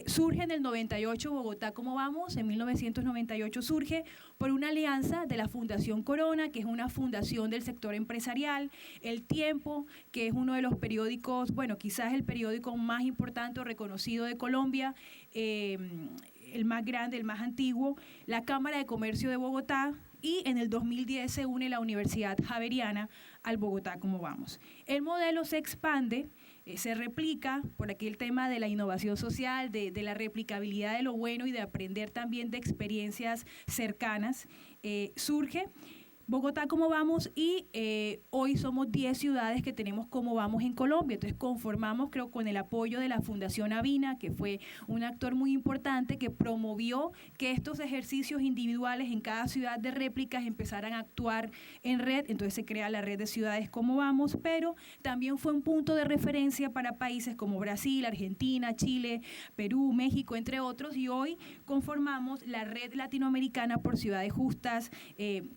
Surge en el 98 Bogotá Cómo Vamos. En 1998 surge por una alianza de la Fundación Corona, que es una fundación del sector empresarial, El Tiempo, que es uno de los periódicos, bueno, quizás el periódico más importante o reconocido de Colombia, el más grande, el más antiguo, la Cámara de Comercio de Bogotá, y en el 2010 se une la Universidad Javeriana al Bogotá Cómo Vamos. El modelo se expande, se replica por aquí el tema de la innovación social, de la replicabilidad de lo bueno y de aprender también de experiencias cercanas. Surge Bogotá, ¿cómo vamos? Y hoy somos 10 ciudades que tenemos cómo vamos en Colombia. Entonces conformamos, creo, con el apoyo de la Fundación Avina, que fue un actor muy importante que promovió que estos ejercicios individuales en cada ciudad de réplicas empezaran a actuar en red. Entonces se crea la red de ciudades cómo vamos, pero también fue un punto de referencia para países como Brasil, Argentina, Chile, Perú, México, entre otros. Y hoy conformamos la red latinoamericana por ciudades justas,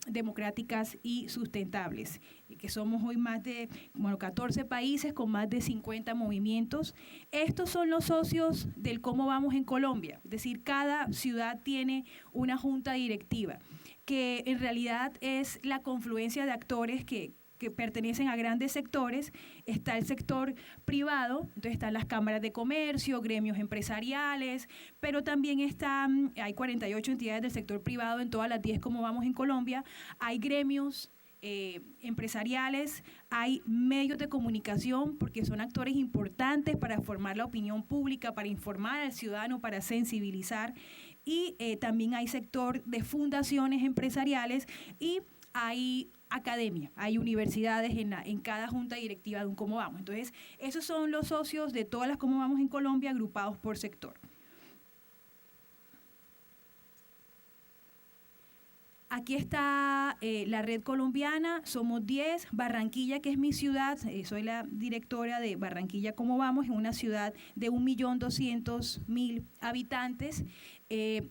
democráticas y sustentables, que somos hoy más de 14 países con más de 50 movimientos. Estos son los socios del Cómo Vamos en Colombia, es decir, cada ciudad tiene una junta directiva, que en realidad es la confluencia de actores que pertenecen a grandes sectores. Está el sector privado, entonces están las cámaras de comercio, gremios empresariales, pero también hay 48 entidades del sector privado en todas las 10 como vamos en Colombia. Hay gremios empresariales, hay medios de comunicación, porque son actores importantes para formar la opinión pública, para informar al ciudadano, para sensibilizar, y también hay sector de fundaciones empresariales y hay academia, hay universidades en cada junta directiva de un Cómo Vamos. Entonces, esos son los socios de todas las Cómo Vamos en Colombia, agrupados por sector. Aquí está la red colombiana, somos 10, Barranquilla, que es mi ciudad, soy la directora de Barranquilla Cómo Vamos, en una ciudad de 1.200.000 habitantes,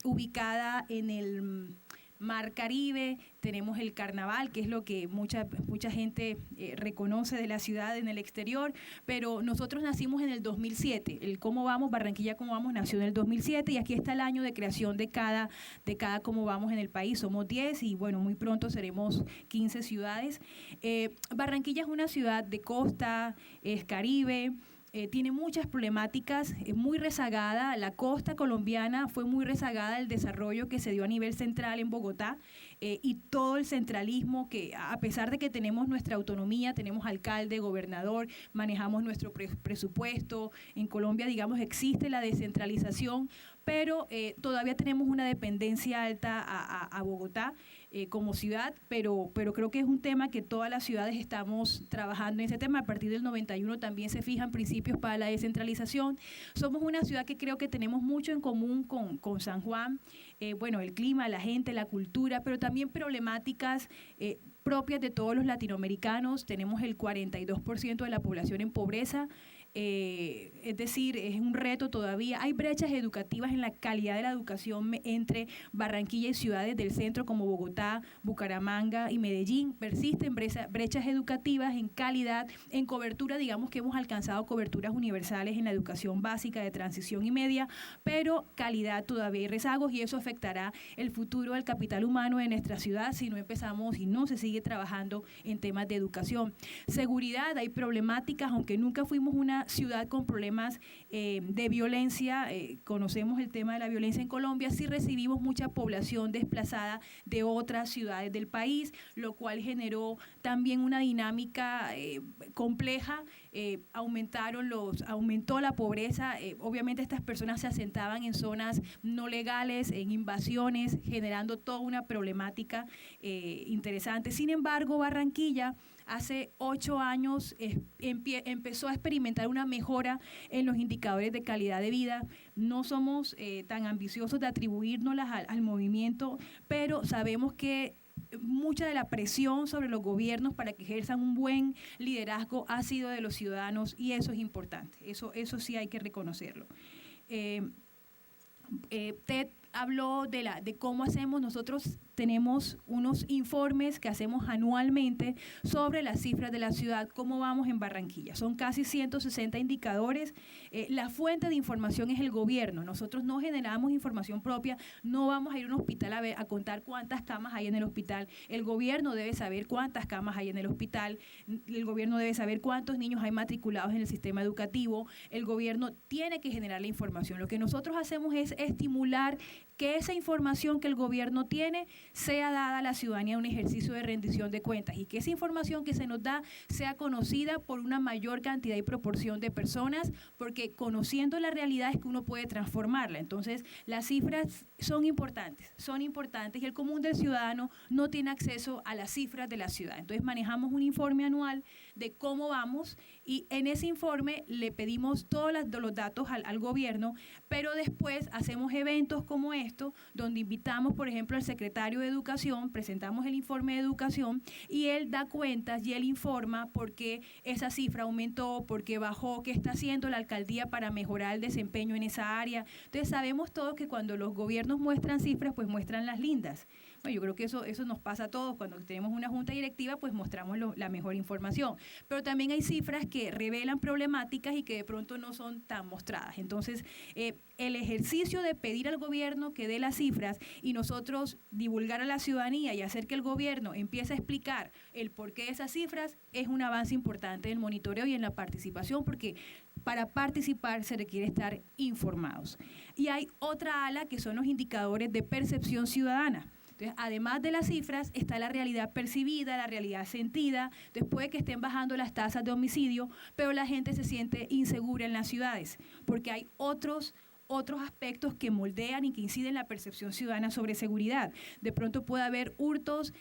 ubicada en el Mar Caribe. Tenemos el carnaval, que es lo que mucha gente reconoce de la ciudad en el exterior, pero nosotros nacimos en el 2007, el Cómo Vamos, Barranquilla Cómo Vamos nació en el 2007, y aquí está el año de creación de cada Cómo Vamos en el país. Somos 10 y bueno, muy pronto seremos 15 ciudades. Barranquilla es una ciudad de costa, es Caribe, tiene muchas problemáticas, es muy rezagada. La costa colombiana fue muy rezagada del desarrollo que se dio a nivel central en Bogotá, y todo el centralismo, que a pesar de que tenemos nuestra autonomía, tenemos alcalde, gobernador, manejamos nuestro presupuesto, en Colombia, digamos, existe la descentralización, pero todavía tenemos una dependencia alta a Bogotá como ciudad, pero creo que es un tema que todas las ciudades estamos trabajando en ese tema. A partir del 91 también se fijan principios para la descentralización. Somos una ciudad que creo que tenemos mucho en común con San Juan, bueno, el clima, la gente, la cultura, pero también problemáticas propias de todos los latinoamericanos. Tenemos el 42% de la población en pobreza. Es decir, es un reto todavía. Hay brechas educativas en la calidad de la educación entre Barranquilla y ciudades del centro como Bogotá, Bucaramanga y Medellín. Persisten brechas educativas en calidad, en cobertura. Digamos que hemos alcanzado coberturas universales en la educación básica, de transición y media, pero calidad todavía hay rezagos, y eso afectará el futuro del capital humano de nuestra ciudad si no empezamos y no se sigue trabajando en temas de educación. Seguridad, hay problemáticas, aunque nunca fuimos una ciudad con problemas de violencia, conocemos el tema de la violencia en Colombia, sí recibimos mucha población desplazada de otras ciudades del país, lo cual generó también una dinámica compleja. Aumentó la pobreza. Obviamente estas personas se asentaban en zonas no legales, en invasiones, generando toda una problemática interesante. Sin embargo, Barranquilla hace 8 años empezó a experimentar una mejora en los indicadores de calidad de vida. No somos tan ambiciosos de atribuírnoslas al movimiento, pero sabemos que mucha de la presión sobre los gobiernos para que ejerzan un buen liderazgo ha sido de los ciudadanos, y eso es importante, eso sí hay que reconocerlo. Ted habló de cómo hacemos. Nosotros tenemos unos informes que hacemos anualmente sobre las cifras de la ciudad, cómo vamos en Barranquilla. Son casi 160 indicadores. La fuente de información es el gobierno. Nosotros no generamos información propia, no vamos a ir a un hospital a contar cuántas camas hay en el hospital. El gobierno debe saber cuántas camas hay en el hospital, el gobierno debe saber cuántos niños hay matriculados en el sistema educativo. El gobierno tiene que generar la información. Lo que nosotros hacemos es estimular que esa información que el gobierno tiene sea dada a la ciudadanía en un ejercicio de rendición de cuentas y que esa información que se nos da sea conocida por una mayor cantidad y proporción de personas, porque conociendo la realidad es que uno puede transformarla. Entonces, las cifras son importantes y el común del ciudadano no tiene acceso a las cifras de la ciudad. Entonces, manejamos un informe anual de cómo vamos y en ese informe le pedimos todos los datos al gobierno, pero después hacemos eventos como esto, donde invitamos, por ejemplo, al secretario de Educación, presentamos el informe de Educación y él da cuentas y él informa por qué esa cifra aumentó, por qué bajó, qué está haciendo la alcaldía para mejorar el desempeño en esa área. Entonces sabemos todos que cuando los gobiernos muestran cifras, pues muestran las lindas. Bueno, yo creo que eso nos pasa a todos. Cuando tenemos una junta directiva, pues mostramos la mejor información. Pero también hay cifras que revelan problemáticas y que de pronto no son tan mostradas. Entonces, el ejercicio de pedir al gobierno que dé las cifras y nosotros divulgar a la ciudadanía y hacer que el gobierno empiece a explicar el porqué de esas cifras es un avance importante en el monitoreo y en la participación, porque para participar se requiere estar informados. Y hay otra ala que son los indicadores de percepción ciudadana. Entonces, además de las cifras, está la realidad percibida, la realidad sentida. Después de que estén bajando las tasas de homicidio, pero la gente se siente insegura en las ciudades, porque hay otros aspectos que moldean y que inciden en la percepción ciudadana sobre seguridad. De pronto puede haber hurtos,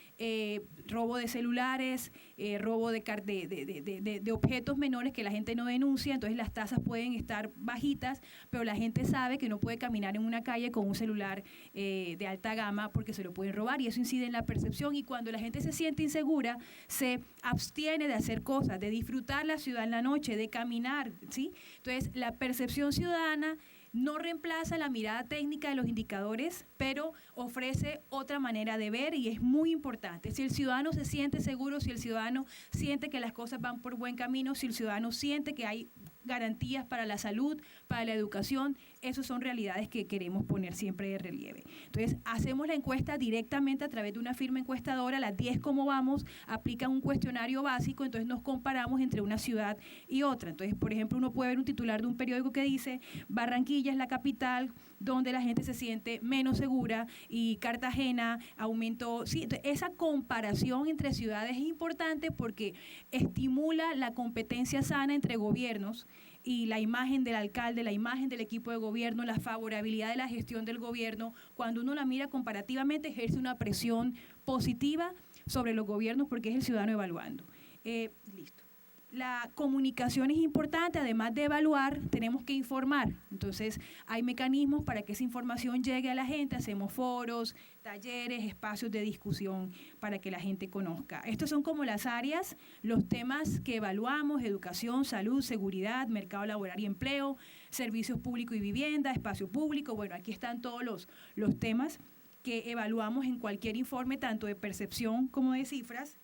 robo de celulares, robo de objetos menores que la gente no denuncia, entonces las tasas pueden estar bajitas, pero la gente sabe que no puede caminar en una calle con un celular de alta gama porque se lo pueden robar y eso incide en la percepción y cuando la gente se siente insegura, se abstiene de hacer cosas, de disfrutar la ciudad en la noche, de caminar, ¿sí? Entonces, la percepción ciudadana no reemplaza la mirada técnica de los indicadores, pero ofrece otra manera de ver y es muy importante. Si el ciudadano se siente seguro, si el ciudadano siente que las cosas van por buen camino, si el ciudadano siente que hay garantías para la salud, para la educación, esas son realidades que queremos poner siempre de relieve. Entonces, hacemos la encuesta directamente a través de una firma encuestadora, las 10 cómo vamos, aplican un cuestionario básico, entonces nos comparamos entre una ciudad y otra. Entonces, por ejemplo, uno puede ver un titular de un periódico que dice Barranquilla es la capital donde la gente se siente menos segura y Cartagena aumentó. Sí, entonces, esa comparación entre ciudades es importante porque estimula la competencia sana entre gobiernos y la imagen del alcalde, la imagen del equipo de gobierno, la favorabilidad de la gestión del gobierno, cuando uno la mira comparativamente, ejerce una presión positiva sobre los gobiernos porque es el ciudadano evaluando. Listo. La comunicación es importante, además de evaluar, tenemos que informar. Entonces, hay mecanismos para que esa información llegue a la gente, hacemos foros, talleres, espacios de discusión para que la gente conozca. Estos son como las áreas, los temas que evaluamos: educación, salud, seguridad, mercado laboral y empleo, servicios públicos y vivienda, espacio público. Bueno, aquí están todos los temas que evaluamos en cualquier informe, tanto de percepción como de cifras.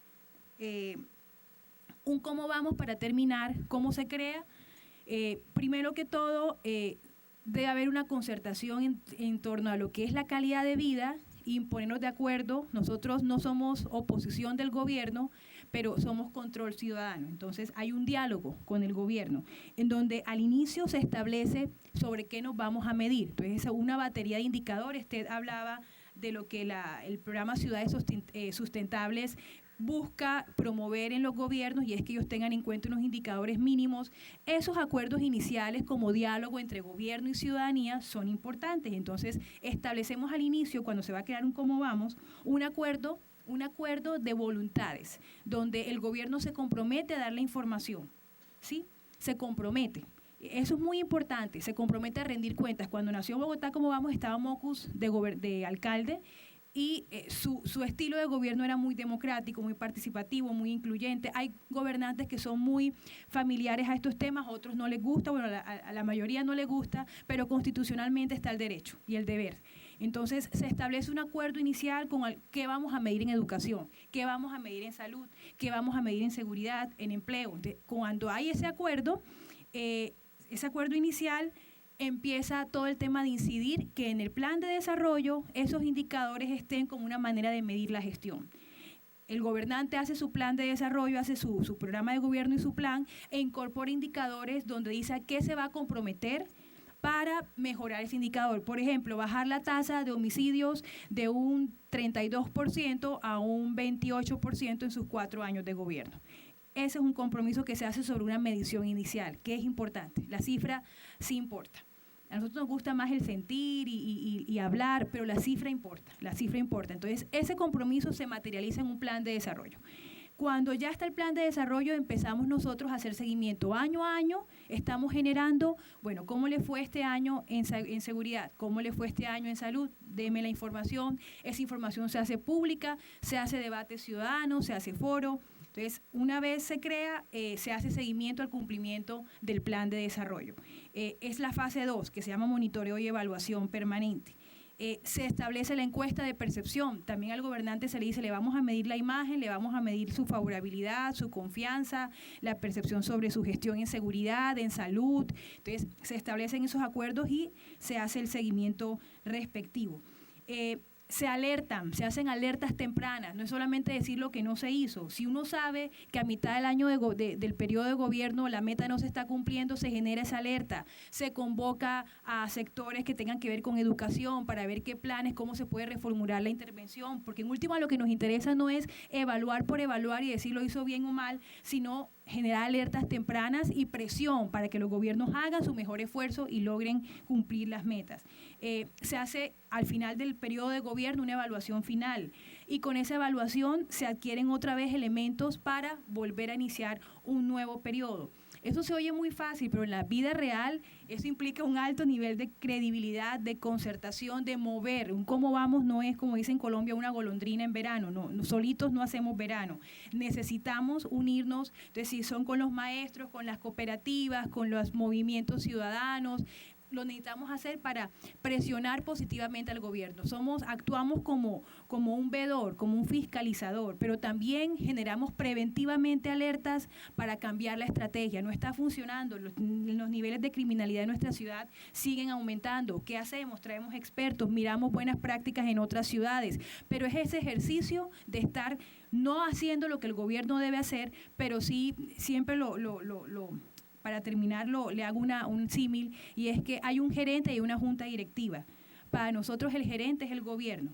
Un cómo vamos para terminar, cómo se crea. Primero que todo, debe haber una concertación en torno a lo que es la calidad de vida y ponernos de acuerdo. Nosotros no somos oposición del gobierno, pero somos control ciudadano. Entonces hay un diálogo con el gobierno, en donde al inicio se establece sobre qué nos vamos a medir. Entonces es una batería de indicadores. Usted hablaba de lo que el programa Ciudades Sustentables busca promover en los gobiernos, y es que ellos tengan en cuenta unos indicadores mínimos. Esos acuerdos iniciales como diálogo entre gobierno y ciudadanía son importantes. Entonces establecemos al inicio, cuando se va a crear un cómo vamos, un acuerdo de voluntades, donde el gobierno se compromete a dar la información, ¿sí? Se compromete. Eso es muy importante, se compromete a rendir cuentas. Cuando nació Bogotá, como vamos, estaba Mocus de alcalde, y su estilo de gobierno era muy democrático, muy participativo, muy incluyente. Hay gobernantes que son muy familiares a estos temas, a otros no les gusta, bueno, a la mayoría no les gusta, pero constitucionalmente está el derecho y el deber. Entonces, se establece un acuerdo inicial con qué vamos a medir en educación, qué vamos a medir en salud, qué vamos a medir en seguridad, en empleo. Entonces, cuando hay ese acuerdo inicial, empieza todo el tema de incidir que en el plan de desarrollo esos indicadores estén como una manera de medir la gestión. El gobernante hace su plan de desarrollo, hace su programa de gobierno y su plan, e incorpora indicadores donde dice a qué se va a comprometer para mejorar ese indicador. Por ejemplo, bajar la tasa de homicidios de un 32% a un 28% en sus 4 años de gobierno. Ese es un compromiso que se hace sobre una medición inicial, que es importante. La cifra sí importa. A nosotros nos gusta más el sentir y hablar, pero la cifra importa, Entonces, ese compromiso se materializa en un plan de desarrollo. Cuando ya está el plan de desarrollo, empezamos nosotros a hacer seguimiento año a año. Estamos generando, bueno, ¿cómo le fue este año en seguridad? ¿Cómo le fue este año en salud? Deme la información. Esa información se hace pública, se hace debate ciudadano, se hace foro. Entonces, una vez se crea, se hace seguimiento al cumplimiento del plan de desarrollo. Es la fase 2, que se llama monitoreo y evaluación permanente. Se establece la encuesta de percepción. También al gobernante se le dice, le vamos a medir la imagen, le vamos a medir su favorabilidad, su confianza, la percepción sobre su gestión en seguridad, en salud. Entonces, se establecen esos acuerdos y se hace el seguimiento respectivo. Se hacen alertas tempranas, no es solamente decir lo que no se hizo. Si uno sabe que a mitad del año del periodo de gobierno la meta no se está cumpliendo, se genera esa alerta. Se convoca a sectores que tengan que ver con educación para ver qué planes, cómo se puede reformular la intervención, porque en última lo que nos interesa no es evaluar por evaluar y decir lo hizo bien o mal, sino generar alertas tempranas y presión para que los gobiernos hagan su mejor esfuerzo y logren cumplir las metas. Se hace al final del periodo de gobierno una evaluación final y con esa evaluación se adquieren otra vez elementos para volver a iniciar un nuevo periodo. Eso se oye muy fácil, pero en la vida real eso implica un alto nivel de credibilidad, de concertación, de mover. Un cómo vamos no es, como dice en Colombia, una golondrina en verano. No, solitos no hacemos verano. Necesitamos unirnos, entonces si son con los maestros, con las cooperativas, con los movimientos ciudadanos, lo necesitamos hacer para presionar positivamente al gobierno. Actuamos como un vedor, como un fiscalizador, pero también generamos preventivamente alertas para cambiar la estrategia. No está funcionando, los niveles de criminalidad de nuestra ciudad siguen aumentando. ¿Qué hacemos? Traemos expertos, miramos buenas prácticas en otras ciudades, pero es ese ejercicio de estar no haciendo lo que el gobierno debe hacer, pero sí siempre para terminarlo, le hago un símil, y es que hay un gerente y una junta directiva. Para nosotros el gerente es el gobierno,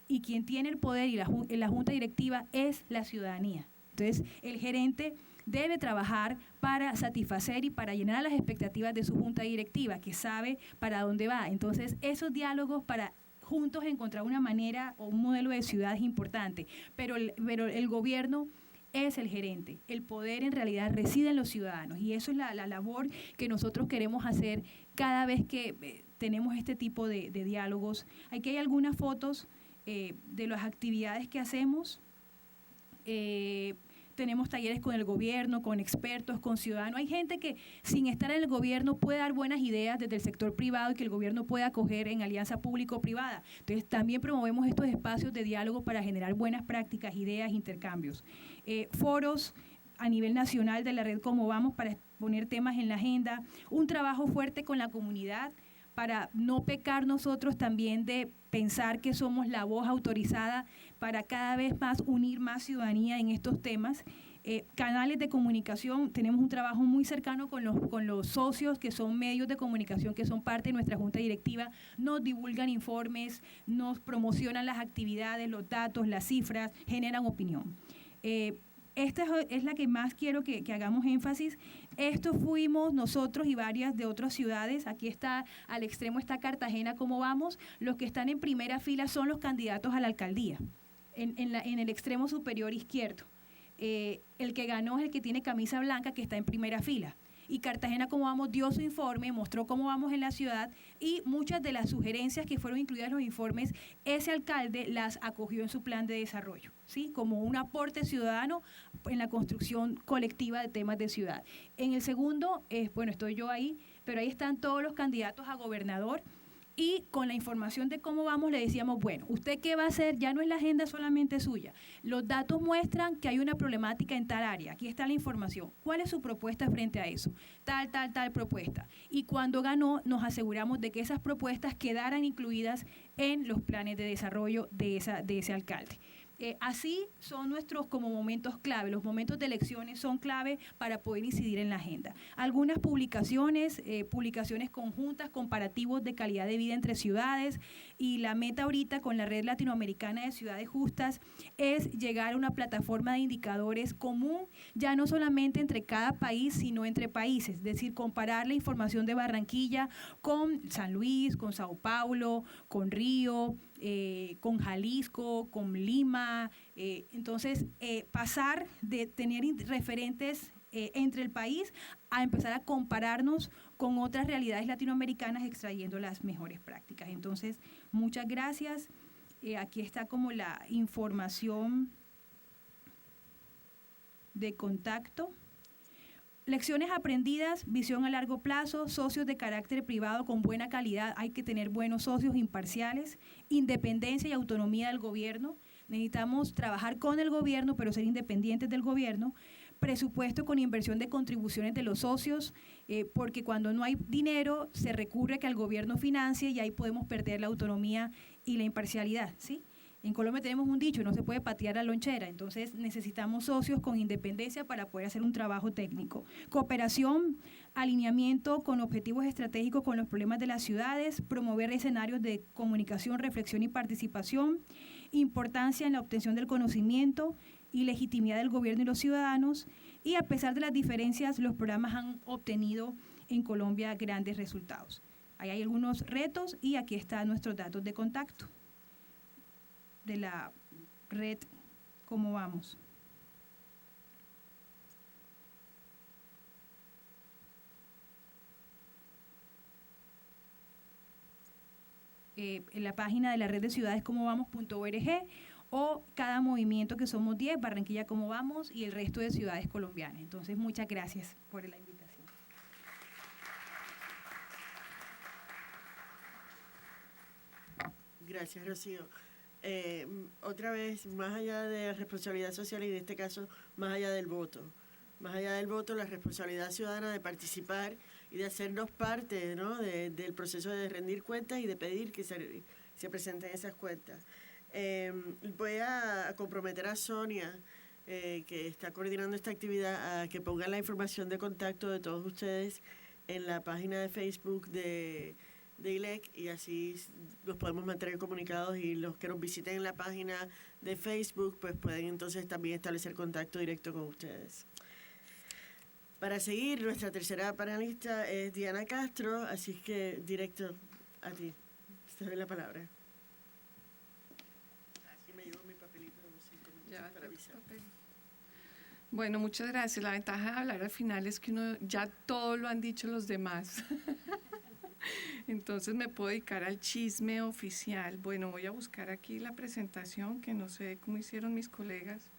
y quien tiene el poder y la junta directiva es la ciudadanía. Entonces, el gerente debe trabajar para satisfacer y para llenar las expectativas de su junta directiva, que sabe para dónde va. Entonces, esos diálogos para juntos encontrar una manera o un modelo de ciudad es importante, pero el gobierno es el gerente. El poder en realidad reside en los ciudadanos y eso es la labor que nosotros queremos hacer cada vez que tenemos este tipo de diálogos. Aquí hay algunas fotos de las actividades que hacemos. Tenemos talleres con el gobierno, con expertos, con ciudadanos. Hay gente que sin estar en el gobierno puede dar buenas ideas desde el sector privado y que el gobierno puede acoger en alianza público-privada. Entonces también promovemos estos espacios de diálogo para generar buenas prácticas, ideas, intercambios. Foros a nivel nacional de la red Cómo Vamos para poner temas en la agenda. Un trabajo fuerte con la comunidad para no pecar nosotros también de pensar que somos la voz autorizada para cada vez más unir más ciudadanía en estos temas. Canales de comunicación, tenemos un trabajo muy cercano con los socios que son medios de comunicación, que son parte de nuestra junta directiva, nos divulgan informes, nos promocionan las actividades, los datos, las cifras, generan opinión. Esta es la que más quiero que hagamos énfasis. Esto fuimos nosotros y varias de otras ciudades. Aquí está, al extremo está Cartagena, ¿cómo vamos? Los que están en primera fila son los candidatos a la alcaldía, en el extremo superior izquierdo. El que ganó es el que tiene camisa blanca, que está en primera fila. Y Cartagena, ¿cómo vamos?, dio su informe, mostró cómo vamos en la ciudad y muchas de las sugerencias que fueron incluidas en los informes, ese alcalde las acogió en su plan de desarrollo, ¿sí?, como un aporte ciudadano en la construcción colectiva de temas de ciudad. En el segundo, bueno, estoy yo ahí, pero ahí están todos los candidatos a gobernador. Y con la información de cómo vamos le decíamos, bueno, ¿usted qué va a hacer? Ya no es la agenda solamente suya. Los datos muestran que hay una problemática en tal área. Aquí está la información. ¿Cuál es su propuesta frente a eso? Tal propuesta. Y cuando ganó, nos aseguramos de que esas propuestas quedaran incluidas en los planes de desarrollo de ese alcalde. Así son nuestros como momentos clave, los momentos de elecciones son clave para poder incidir en la agenda. Algunas publicaciones, publicaciones conjuntas, comparativos de calidad de vida entre ciudades, y la meta ahorita con la Red Latinoamericana de Ciudades Justas es llegar a una plataforma de indicadores común, ya no solamente entre cada país, sino entre países, es decir, comparar la información de Barranquilla con San Luis, con Sao Paulo, con Río, con Jalisco, con Lima. Entonces, pasar de tener referentes entre el país a empezar a compararnos con otras realidades latinoamericanas extrayendo las mejores prácticas. Entonces, muchas gracias. Aquí está como la información de contacto. Lecciones aprendidas, visión a largo plazo, socios de carácter privado con buena calidad, hay que tener buenos socios imparciales, independencia y autonomía del gobierno, necesitamos trabajar con el gobierno pero ser independientes del gobierno, presupuesto con inversión de contribuciones de los socios, porque cuando no hay dinero se recurre a que el gobierno financie y ahí podemos perder la autonomía y la imparcialidad, ¿sí? En Colombia tenemos un dicho, no se puede patear la lonchera, entonces necesitamos socios con independencia para poder hacer un trabajo técnico. Cooperación, alineamiento con objetivos estratégicos con los problemas de las ciudades, promover escenarios de comunicación, reflexión y participación, importancia en la obtención del conocimiento y legitimidad del gobierno y los ciudadanos, y a pesar de las diferencias, los programas han obtenido en Colombia grandes resultados. Ahí hay algunos retos y aquí están nuestros datos de contacto de la red ¿Cómo Vamos? En la página de la red de ciudades comovamos.org, o cada movimiento, que somos 10, Barranquilla Cómo Vamos y el resto de ciudades colombianas. Entonces, muchas gracias por la invitación. Gracias, Rocío. Otra vez, más allá de la responsabilidad social y en este caso, más allá del voto, la responsabilidad ciudadana de participar y de hacernos parte, ¿no?, del proceso de rendir cuentas y de pedir que se presenten esas cuentas. Voy a comprometer a Sonia, que está coordinando esta actividad, a que ponga la información de contacto de todos ustedes en la página de Facebook de ILEC, y así los podemos mantener comunicados, y los que nos visiten en la página de Facebook pues pueden entonces también establecer contacto directo con ustedes. Para seguir, nuestra tercera panelista es Diana Castro, así que directo a ti, te doy la palabra. Aquí me llevo mi papelito de 5 minutos para avisar. Bueno, muchas gracias. La ventaja de hablar al final es que uno ya todo lo han dicho los demás. Entonces me puedo dedicar al chisme oficial. Bueno, voy a buscar aquí la presentación, que no sé cómo hicieron mis colegas.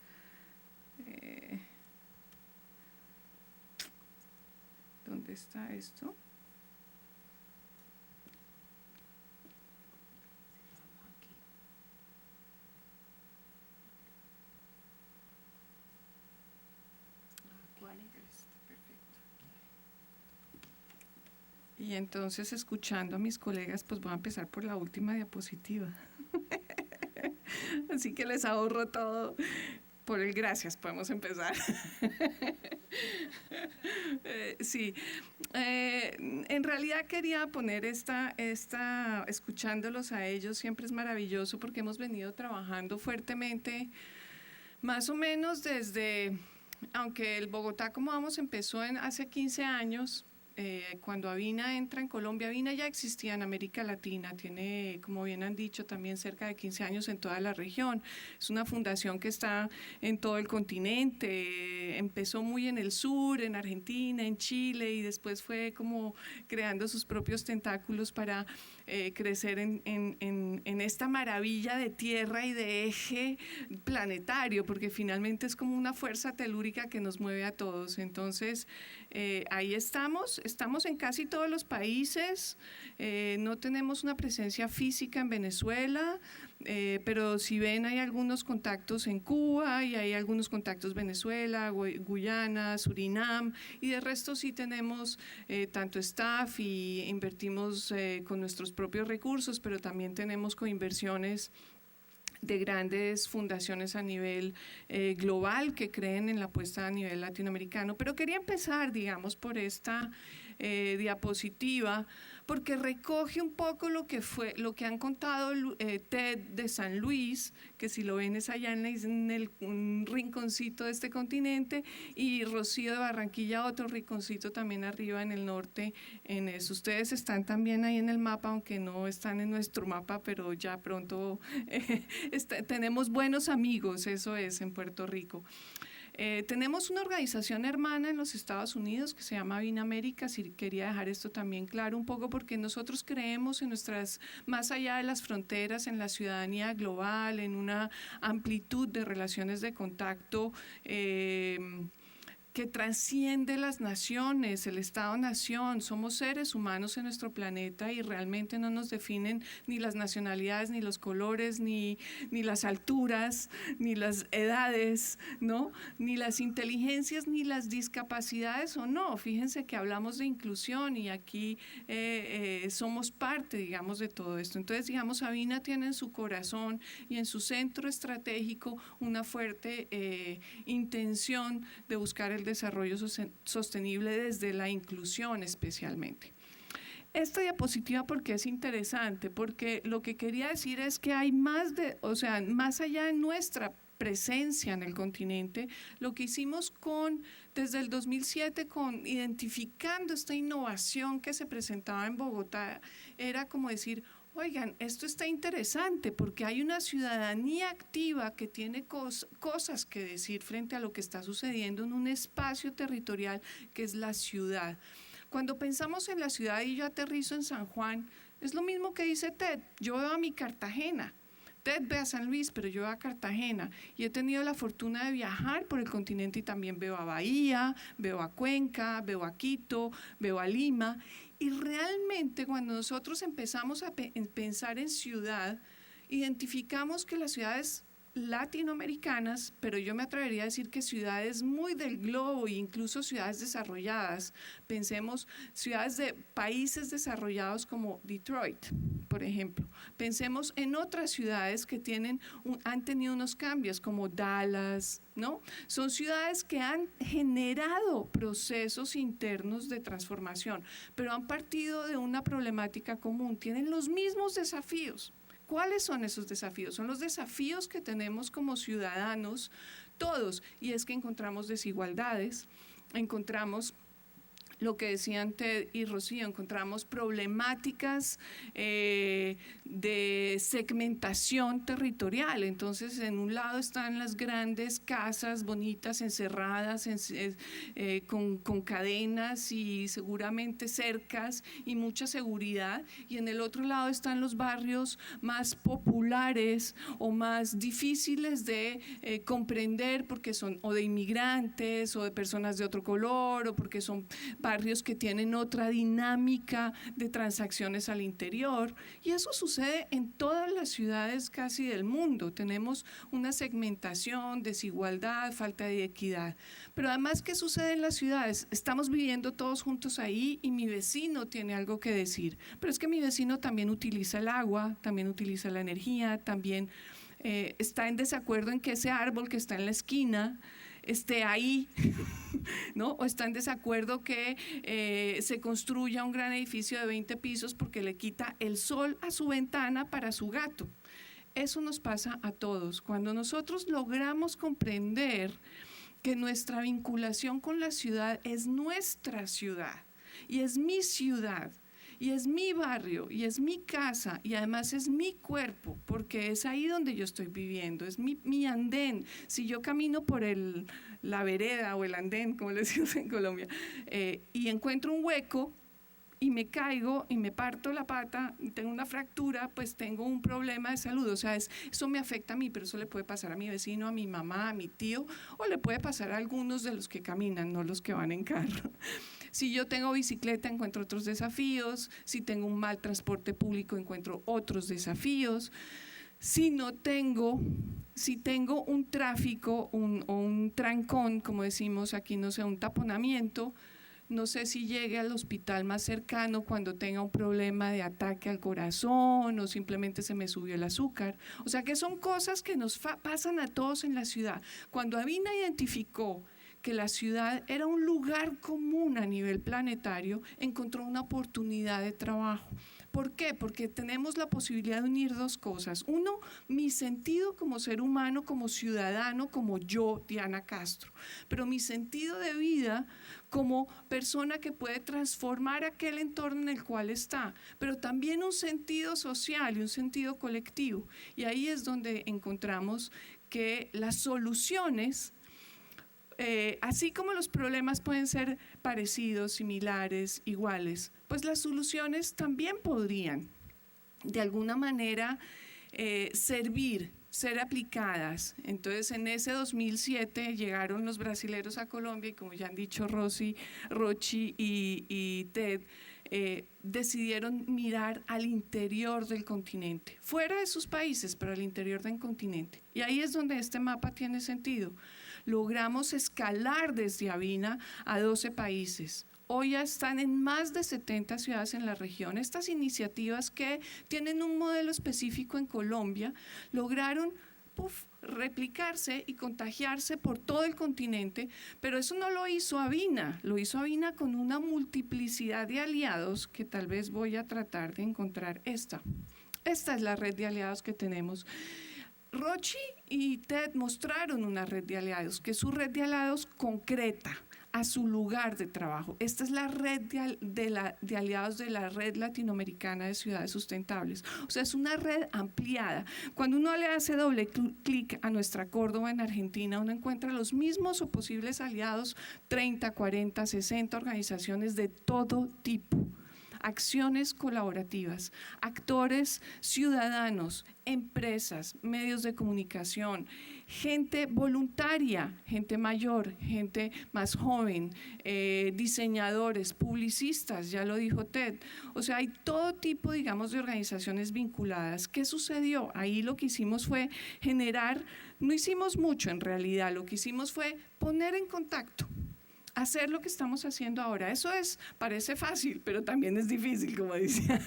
¿Dónde está esto? Y entonces, escuchando a mis colegas, pues voy a empezar por la última diapositiva. Así que les ahorro todo. Por el gracias, podemos empezar. Sí, en realidad quería poner escuchándolos a ellos, siempre es maravilloso porque hemos venido trabajando fuertemente, más o menos desde, aunque el Bogotá Cómo Vamos empezó hace 15 años, cuando Avina entra en Colombia. Avina ya existía en América Latina, tiene, como bien han dicho, también cerca de 15 años en toda la región. Es una fundación que está en todo el continente, empezó muy en el sur, en Argentina, en Chile, y después fue como creando sus propios tentáculos para crecer en esta maravilla de tierra y de eje planetario, porque finalmente es como una fuerza telúrica que nos mueve a todos. Entonces, ahí estamos en casi todos los países, no tenemos una presencia física en Venezuela, pero si ven hay algunos contactos en Cuba y hay algunos contactos Venezuela, Guyana, Surinam, y de resto sí tenemos tanto staff y invertimos con nuestros propios recursos, pero también tenemos coinversiones de grandes fundaciones a nivel global que creen en la apuesta a nivel latinoamericano. Pero quería empezar, digamos, por esta diapositiva, porque recoge un poco lo que han contado Ted de San Luis, que si lo ven es allá en un rinconcito de este continente, y Rocío de Barranquilla, otro rinconcito también arriba en el norte. En eso ustedes están también ahí en el mapa, aunque no están en nuestro mapa, pero ya pronto tenemos buenos amigos, eso es, en Puerto Rico. Tenemos una organización hermana en los Estados Unidos que se llama BINAmérica. Sí, quería dejar esto también claro un poco, porque nosotros creemos en más allá de las fronteras, en la ciudadanía global, en una amplitud de relaciones de contacto que trasciende las naciones, el Estado-nación. Somos seres humanos en nuestro planeta y realmente no nos definen ni las nacionalidades, ni los colores, ni las alturas, ni las edades, ¿no? Ni las inteligencias, ni las discapacidades o no. Fíjense que hablamos de inclusión y aquí somos parte, digamos, de todo esto. Entonces, digamos, Sabina tiene en su corazón y en su centro estratégico una fuerte intención de buscar el desarrollo sostenible desde la inclusión especialmente. Esta diapositiva, porque es interesante, porque lo que quería decir es que hay más allá de nuestra presencia en el continente, lo que hicimos desde el 2007 identificando esta innovación que se presentaba en Bogotá, era como decir, oigan, esto está interesante porque hay una ciudadanía activa que tiene cosas que decir frente a lo que está sucediendo en un espacio territorial que es la ciudad. Cuando pensamos en la ciudad y yo aterrizo en San Juan, es lo mismo que dice Ted, yo veo a mi Cartagena. Ted ve a San Luis, pero yo veo a Cartagena y he tenido la fortuna de viajar por el continente y también veo a Bahía, veo a Cuenca, veo a Quito, veo a Lima. Y realmente cuando nosotros empezamos a pensar en ciudad, identificamos que las ciudades latinoamericanas, pero yo me atrevería a decir que ciudades muy del globo e incluso ciudades desarrolladas, pensemos ciudades de países desarrollados como Detroit, por ejemplo. Pensemos en otras ciudades que han tenido unos cambios como Dallas, ¿no? Son ciudades que han generado procesos internos de transformación, pero han partido de una problemática común, tienen los mismos desafíos. ¿Cuáles son esos desafíos? Son los desafíos que tenemos como ciudadanos todos, y es que encontramos desigualdades, encontramos lo que decían Ted y Rocío, encontramos problemáticas de segmentación territorial. Entonces, en un lado están las grandes casas bonitas, encerradas, con cadenas y seguramente cercas y mucha seguridad, y en el otro lado están los barrios más populares o más difíciles de comprender porque son o de inmigrantes o de personas de otro color o porque son barrios que tienen otra dinámica de transacciones al interior, y eso sucede en todas las ciudades casi del mundo. Tenemos una segmentación, desigualdad, falta de equidad. Pero además, ¿qué sucede en las ciudades? Estamos viviendo todos juntos ahí y mi vecino tiene algo que decir, pero es que mi vecino también utiliza el agua, también utiliza la energía, también está en desacuerdo en que ese árbol que está en la esquina esté ahí, ¿no? O está en desacuerdo que se construya un gran edificio de 20 pisos porque le quita el sol a su ventana para su gato. Eso nos pasa a todos. Cuando nosotros logramos comprender que nuestra vinculación con la ciudad es nuestra ciudad y es mi ciudad, y es mi barrio, y es mi casa, y además es mi cuerpo, porque es ahí donde yo estoy viviendo, es mi andén. Si yo camino por la vereda o el andén, como le decimos en Colombia, y encuentro un hueco y me caigo y me parto la pata y tengo una fractura, pues tengo un problema de salud. O sea, eso me afecta a mí, pero eso le puede pasar a mi vecino, a mi mamá, a mi tío, o le puede pasar a algunos de los que caminan, no los que van en carro. Si yo tengo bicicleta, encuentro otros desafíos. Si tengo un mal transporte público, encuentro otros desafíos. Si tengo un tráfico o un trancón, como decimos aquí, no sé, un taponamiento, no sé si llegue al hospital más cercano cuando tenga un problema de ataque al corazón o simplemente se me subió el azúcar. O sea que son cosas que nos pasan a todos en la ciudad. Cuando Avina identificó que la ciudad era un lugar común a nivel planetario, encontró una oportunidad de trabajo. ¿Por qué? Porque tenemos la posibilidad de unir dos cosas. Uno, mi sentido como ser humano, como ciudadano, como yo, Diana Castro, pero mi sentido de vida como persona que puede transformar aquel entorno en el cual está, pero también un sentido social y un sentido colectivo. Y ahí es donde encontramos que las soluciones, así como los problemas pueden ser parecidos, similares, iguales, pues las soluciones también podrían de alguna manera servir, ser aplicadas. Entonces en ese 2007 llegaron los brasileros a Colombia y como ya han dicho Rochi y Ted, decidieron mirar al interior del continente, fuera de sus países, pero al interior del continente. Y ahí es donde este mapa tiene sentido. Logramos escalar desde Avina a 12 países. Hoy ya están en más de 70 ciudades en la región. Estas iniciativas que tienen un modelo específico en Colombia lograron replicarse y contagiarse por todo el continente, pero eso no lo hizo Avina, lo hizo Avina con una multiplicidad de aliados que tal vez voy a tratar de encontrar esta. Esta es la red de aliados que tenemos. Rochi y Ted mostraron una red de aliados, que es su red de aliados concreta a su lugar de trabajo. Esta es la red de aliados de la Red Latinoamericana de Ciudades Sustentables. O sea, es una red ampliada. Cuando uno le hace doble clic a nuestra Córdoba en Argentina, uno encuentra los mismos o posibles aliados, 30, 40, 60 organizaciones de todo tipo. Acciones colaborativas, actores ciudadanos, empresas, medios de comunicación, gente voluntaria, gente mayor, gente más joven, diseñadores, publicistas, ya lo dijo Ted. O sea, hay todo tipo, digamos, de organizaciones vinculadas. ¿Qué sucedió? Ahí lo que hicimos fue generar, no hicimos mucho en realidad, lo que hicimos fue poner en contacto, hacer lo que estamos haciendo ahora. Eso parece fácil, pero también es difícil, como decía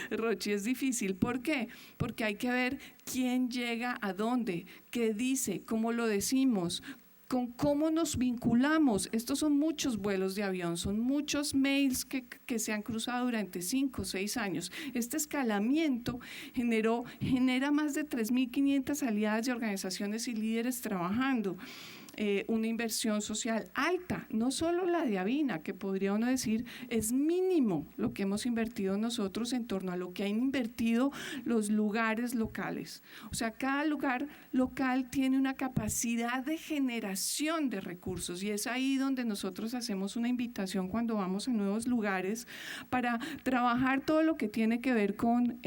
Rochi, es difícil. ¿Por qué? Porque hay que ver quién llega a dónde, qué dice, cómo lo decimos, con cómo nos vinculamos. Estos son muchos vuelos de avión, son muchos mails que se han cruzado durante 5 o 6 años. Este escalamiento genera más de 3.500 aliadas de organizaciones y líderes trabajando. Una inversión social alta, no solo la de Avina, que podría uno decir es mínimo lo que hemos invertido nosotros en torno a lo que han invertido los lugares locales. O sea, cada lugar local tiene una capacidad de generación de recursos y es ahí donde nosotros hacemos una invitación cuando vamos a nuevos lugares para trabajar todo lo que tiene que ver con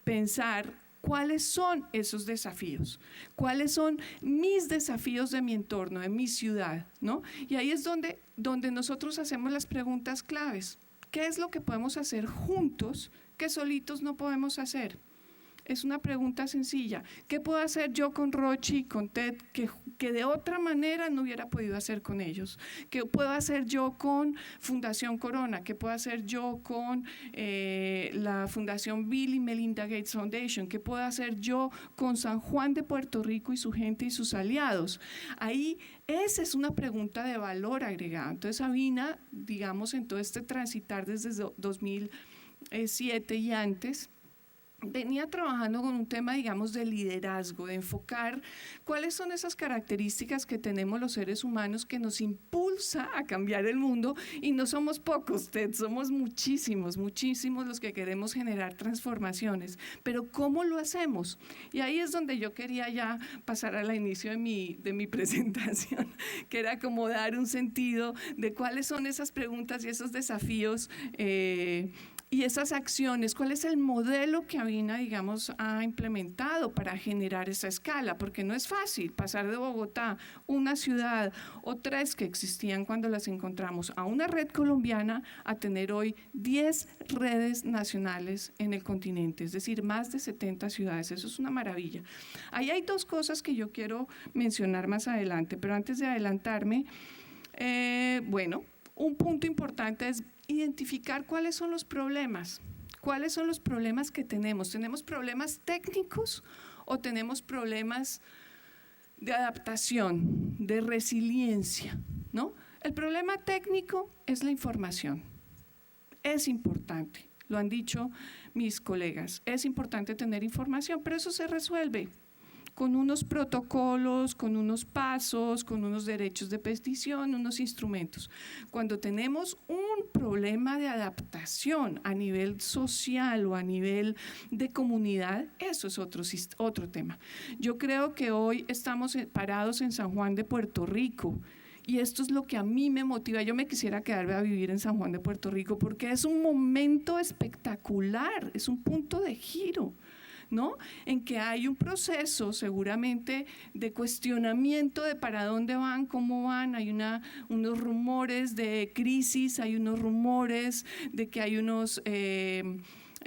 pensar ¿cuáles son esos desafíos? ¿Cuáles son mis desafíos de mi entorno, de mi ciudad? ¿No? Y ahí es donde nosotros hacemos las preguntas claves. ¿Qué es lo que podemos hacer juntos que solitos no podemos hacer? Es una pregunta sencilla. ¿Qué puedo hacer yo con Rochi, con Ted, que de otra manera no hubiera podido hacer con ellos? ¿Qué puedo hacer yo con Fundación Corona? ¿Qué puedo hacer yo con la Fundación Bill y Melinda Gates Foundation? ¿Qué puedo hacer yo con San Juan de Puerto Rico y su gente y sus aliados? Ahí esa es una pregunta de valor agregado. Entonces Avina, digamos, en todo este transitar desde 2007 y antes, venía trabajando con un tema, digamos, de liderazgo, de enfocar cuáles son esas características que tenemos los seres humanos que nos impulsa a cambiar el mundo, y no somos pocos, Ted, somos muchísimos los que queremos generar transformaciones, pero ¿cómo lo hacemos? Y ahí es donde yo quería ya pasar al inicio de mi presentación, que era como dar un sentido de cuáles son esas preguntas y esos desafíos y esas acciones, cuál es el modelo que Avina, digamos, ha implementado para generar esa escala, porque no es fácil pasar de Bogotá, una ciudad o 3 que existían cuando las encontramos, a una red colombiana, a tener hoy 10 redes nacionales en el continente, es decir, más de 70 ciudades. Eso es una maravilla. Ahí hay 2 cosas que yo quiero mencionar más adelante, pero antes de adelantarme, Bueno, un punto importante es identificar cuáles son los problemas. ¿Cuáles son los problemas que tenemos? ¿Tenemos problemas técnicos o tenemos problemas de adaptación, de resiliencia, ¿no? El problema técnico es la información. Es importante, lo han dicho mis colegas, es importante tener información, pero eso se resuelve con unos protocolos, con unos pasos, con unos derechos de petición, unos instrumentos. Cuando tenemos un problema de adaptación a nivel social o a nivel de comunidad, eso es otro tema. Yo creo que hoy estamos parados en San Juan de Puerto Rico, y esto es lo que a mí me motiva. Yo me quisiera quedarme a vivir en San Juan de Puerto Rico porque es un momento espectacular, es un punto de giro, ¿no? En que hay un proceso seguramente de cuestionamiento de para dónde van, cómo van, hay unos rumores de crisis, hay unos rumores de que hay unos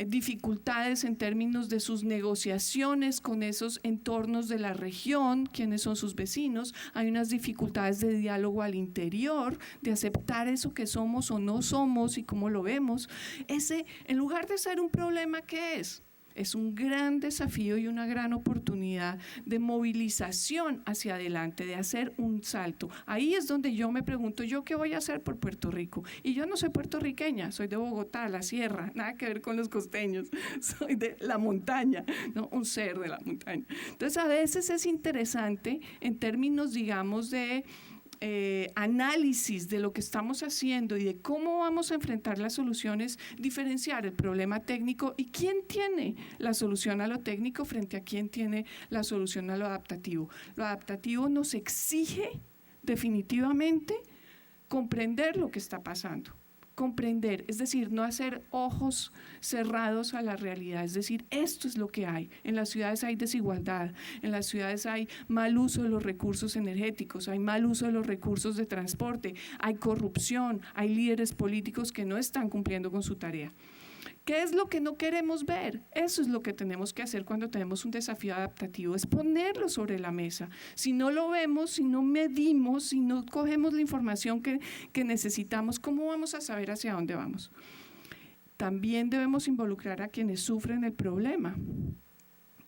dificultades en términos de sus negociaciones con esos entornos de la región, quiénes son sus vecinos, hay unas dificultades de diálogo al interior, de aceptar eso que somos o no somos y cómo lo vemos. Ese, en lugar de ser un problema, ¿qué es? Es un gran desafío y una gran oportunidad de movilización hacia adelante, de hacer un salto. Ahí es donde yo me pregunto, ¿yo qué voy a hacer por Puerto Rico? Y yo no soy puertorriqueña, soy de Bogotá, la sierra, nada que ver con los costeños, soy de la montaña, ¿no? Un ser de la montaña. Entonces, a veces es interesante en términos, digamos, de análisis de lo que estamos haciendo y de cómo vamos a enfrentar las soluciones, diferenciar el problema técnico y quién tiene la solución a lo técnico frente a quién tiene la solución a lo adaptativo. Lo adaptativo nos exige definitivamente comprender lo que está pasando. Comprender, es decir, no hacer ojos cerrados a la realidad, es decir, esto es lo que hay. En las ciudades hay desigualdad, en las ciudades hay mal uso de los recursos energéticos, hay mal uso de los recursos de transporte, hay corrupción, hay líderes políticos que no están cumpliendo con su tarea. ¿Qué es lo que no queremos ver? Eso es lo que tenemos que hacer cuando tenemos un desafío adaptativo, es ponerlo sobre la mesa. Si no lo vemos, si no medimos, si no cogemos la información que necesitamos, ¿cómo vamos a saber hacia dónde vamos? También debemos involucrar a quienes sufren el problema.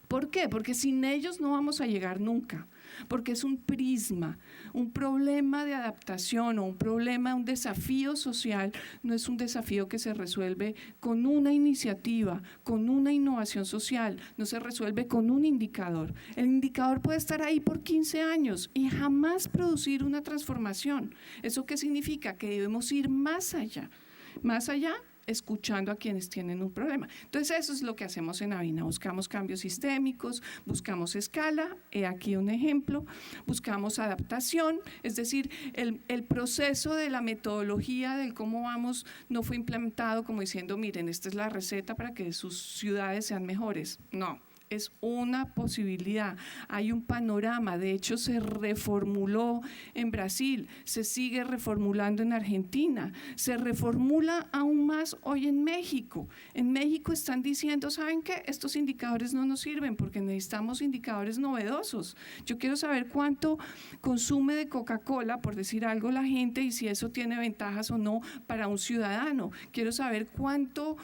¿Por qué? Porque sin ellos no vamos a llegar nunca, porque es un prisma, un problema de adaptación o un problema, un desafío social, no es un desafío que se resuelve con una iniciativa, con una innovación social, no se resuelve con un indicador. El indicador puede estar ahí por 15 años y jamás producir una transformación. ¿Eso qué significa? Que debemos ir más allá escuchando a quienes tienen un problema. Entonces eso es lo que hacemos en Avina, buscamos cambios sistémicos, buscamos escala, he aquí un ejemplo, buscamos adaptación, es decir, el proceso de la metodología del cómo vamos no fue implementado como diciendo, miren, esta es la receta para que sus ciudades sean mejores, no. Es una posibilidad, hay un panorama, de hecho se reformuló en Brasil, se sigue reformulando en Argentina, se reformula aún más hoy en México. En México están diciendo, ¿saben qué? Estos indicadores no nos sirven porque necesitamos indicadores novedosos. Yo quiero saber cuánto consume de Coca-Cola, por decir algo, la gente y si eso tiene ventajas o no para un ciudadano. Quiero saber cuánto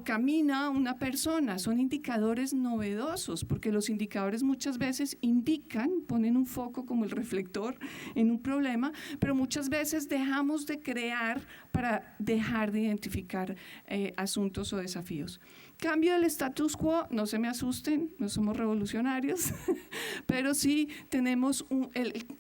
camina una persona, son indicadores novedosos, porque los indicadores muchas veces indican, ponen un foco como el reflector en un problema, pero muchas veces dejamos de crear para dejar de identificar asuntos o desafíos. Cambio del status quo, no se me asusten, no somos revolucionarios, pero sí tenemos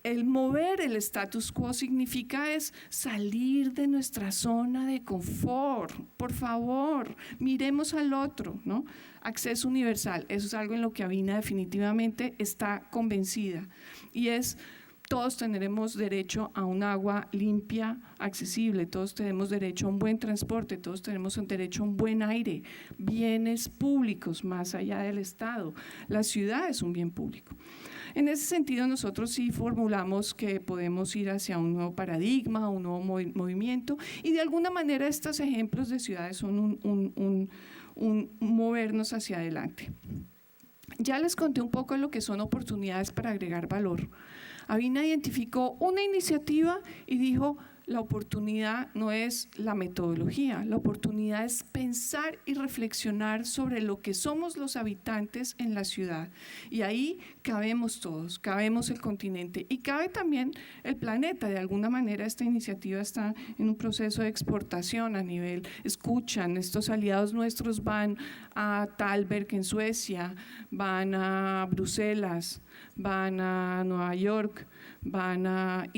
el mover el status quo significa es salir de nuestra zona de confort. Por favor, miremos al otro, ¿no? Acceso universal, eso es algo en lo que Avina definitivamente está convencida y es todos tendremos derecho a un agua limpia, accesible, todos tenemos derecho a un buen transporte, todos tenemos derecho a un buen aire, bienes públicos más allá del Estado. La ciudad es un bien público. En ese sentido, nosotros sí formulamos que podemos ir hacia un nuevo paradigma, un nuevo movimiento y de alguna manera estos ejemplos de ciudades son un movernos hacia adelante. Ya les conté un poco de lo que son oportunidades para agregar valor. Avina identificó una iniciativa y dijo: la oportunidad no es la metodología, la oportunidad es pensar y reflexionar sobre lo que somos los habitantes en la ciudad. Y ahí cabemos todos, cabemos el continente y cabe también el planeta. De alguna manera esta iniciativa está en un proceso de exportación a nivel, escuchan, estos aliados nuestros van a Tallberg en Suecia, van a Bruselas, van a Nueva York, van a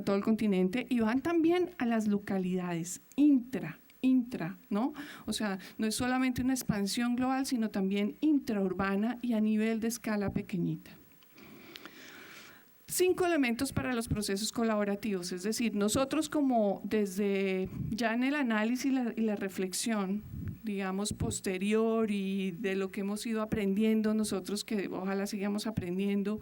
todo el continente y van también a las localidades intra, ¿no? O sea, no es solamente una expansión global, sino también intraurbana y a nivel de escala pequeñita. 5 elementos para los procesos colaborativos, es decir, nosotros como desde ya en el análisis y la reflexión, digamos, posterior y de lo que hemos ido aprendiendo nosotros, que ojalá sigamos aprendiendo,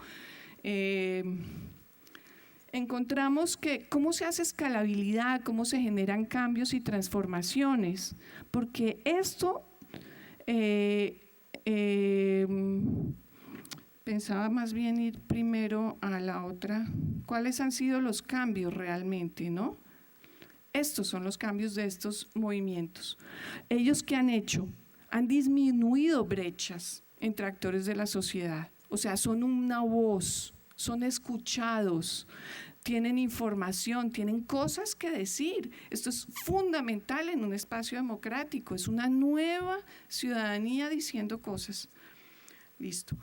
encontramos que cómo se hace escalabilidad, cómo se generan cambios y transformaciones, porque esto, pensaba más bien ir primero a la otra, ¿cuáles han sido los cambios realmente, no? Estos son los cambios de estos movimientos. Ellos, ¿qué han hecho? Han disminuido brechas entre actores de la sociedad, o sea, son una voz, son escuchados, tienen información, tienen cosas que decir. Esto es fundamental en un espacio democrático, es una nueva ciudadanía diciendo cosas. Listo.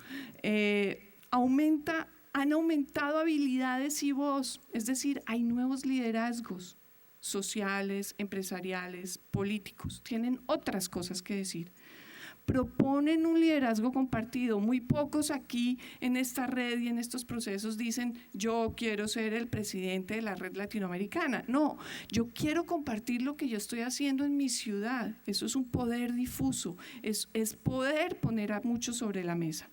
Han aumentado habilidades y voz, es decir, hay nuevos liderazgos sociales, empresariales, políticos, tienen otras cosas que decir. Proponen un liderazgo compartido. Muy pocos aquí en esta red y en estos procesos dicen: yo quiero ser el presidente de la red latinoamericana. No, yo quiero compartir lo que yo estoy haciendo en mi ciudad. Eso es un poder difuso, es poder poner a muchos sobre la mesa.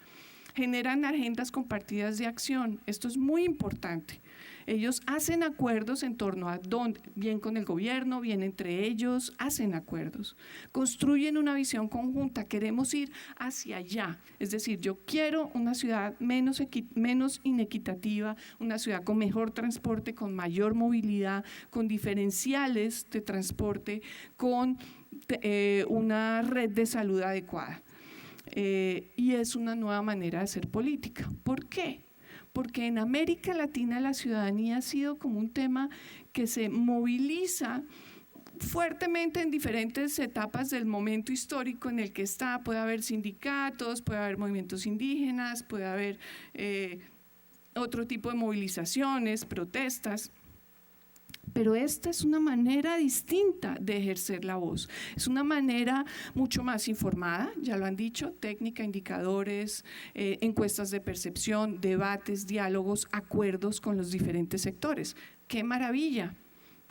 Generan agendas compartidas de acción. Esto es muy importante. Ellos hacen acuerdos en torno a dónde, bien con el gobierno, bien entre ellos, hacen acuerdos, construyen una visión conjunta, queremos ir hacia allá, es decir, yo quiero una ciudad menos inequitativa, una ciudad con mejor transporte, con mayor movilidad, con diferenciales de transporte, con una red de salud adecuada. Y es una nueva manera de hacer política. ¿Por qué? Porque en América Latina la ciudadanía ha sido como un tema que se moviliza fuertemente en diferentes etapas del momento histórico en el que está. Puede haber sindicatos, puede haber movimientos indígenas, puede haber otro tipo de movilizaciones, protestas. Pero esta es una manera distinta de ejercer la voz, es una manera mucho más informada, ya lo han dicho, técnica, indicadores, encuestas de percepción, debates, diálogos, acuerdos con los diferentes sectores. ¡Qué maravilla!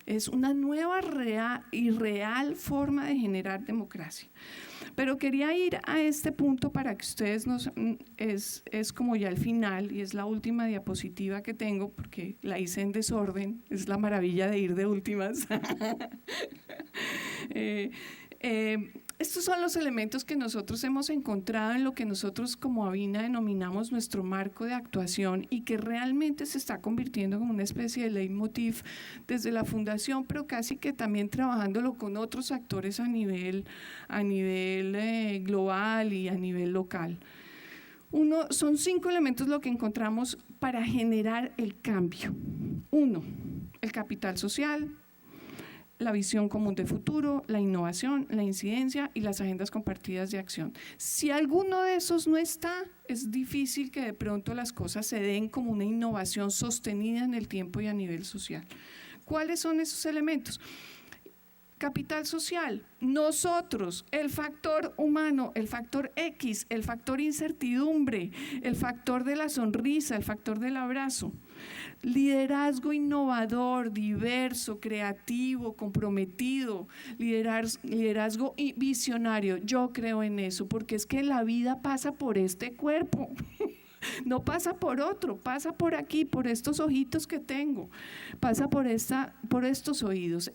Es una nueva y real forma de generar democracia. Pero quería ir a este punto para que ustedes es como ya el final y es la última diapositiva que tengo porque la hice en desorden, es la maravilla de ir de últimas. Estos son los elementos que nosotros hemos encontrado en lo que nosotros como Avina denominamos nuestro marco de actuación y que realmente se está convirtiendo como una especie de leitmotiv desde la fundación, pero casi que también trabajándolo con otros actores a nivel global y a nivel local. Son 5 elementos lo que encontramos para generar el cambio. 1, el capital social, la visión común de futuro, la innovación, la incidencia y las agendas compartidas de acción. Si alguno de esos no está, es difícil que de pronto las cosas se den como una innovación sostenida en el tiempo y a nivel social. ¿Cuáles son esos elementos? Capital social, nosotros, el factor humano, el factor X, el factor incertidumbre, el factor de la sonrisa, el factor del abrazo. Liderazgo innovador, diverso, creativo, comprometido, liderazgo y visionario. Yo creo en eso, porque es que la vida pasa por este cuerpo. No pasa por otro, pasa por aquí, por estos ojitos que tengo, pasa por estos oídos.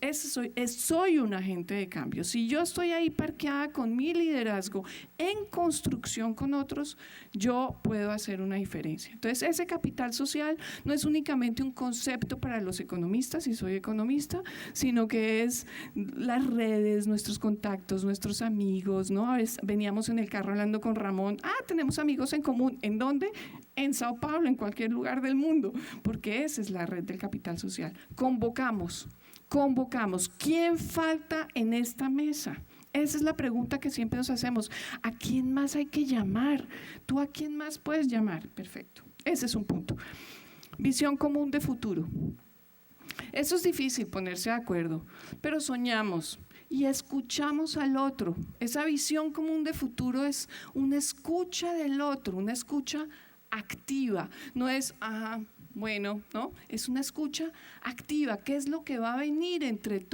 Soy un agente de cambio. Si yo estoy ahí parqueada con mi liderazgo en construcción con otros, yo puedo hacer una diferencia. Entonces, ese capital social no es únicamente un concepto para los economistas, si soy economista, sino que es las redes, nuestros contactos, nuestros amigos, ¿no? A veces veníamos en el carro hablando con Ramón, tenemos amigos en común. ¿En dónde? En Sao Paulo, en cualquier lugar del mundo, porque esa es la red del capital social. Convocamos. ¿Quién falta en esta mesa? Esa es la pregunta que siempre nos hacemos. ¿A quién más hay que llamar? ¿Tú a quién más puedes llamar? Perfecto. Ese es un punto. Visión común de futuro. Eso es difícil ponerse de acuerdo, pero soñamos y escuchamos al otro. Esa visión común de futuro es una escucha del otro, una escucha activa. No es, bueno, ¿no? Es una escucha activa. ¿Qué es lo que va a venir entre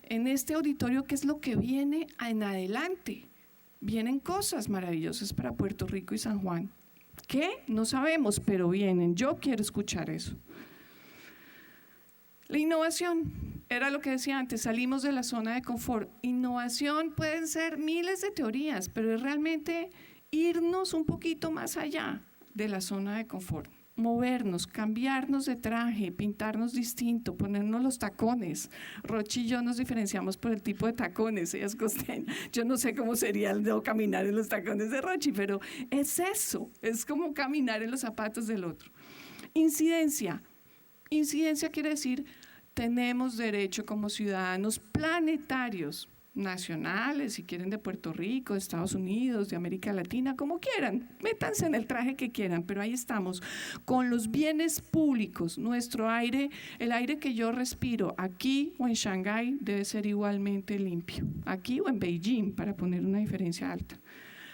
en este auditorio? ¿Qué es lo que viene en adelante? Vienen cosas maravillosas para Puerto Rico y San Juan. ¿Qué? No sabemos, pero vienen. Yo quiero escuchar eso. La innovación, era lo que decía antes, salimos de la zona de confort. Innovación pueden ser miles de teorías, pero es realmente irnos un poquito más allá de la zona de confort. Movernos, cambiarnos de traje, pintarnos distinto, ponernos los tacones. Rochi y yo nos diferenciamos por el tipo de tacones, ella es costeña. Yo no sé cómo sería el de caminar en los tacones de Rochi, pero es eso, es como caminar en los zapatos del otro. Incidencia. Incidencia quiere decir, tenemos derecho como ciudadanos planetarios, nacionales, si quieren de Puerto Rico, de Estados Unidos, de América Latina, como quieran, métanse en el traje que quieran, pero ahí estamos, con los bienes públicos. Nuestro aire, el aire que yo respiro aquí o en Shanghái debe ser igualmente limpio, aquí o en Beijing, para poner una diferencia alta.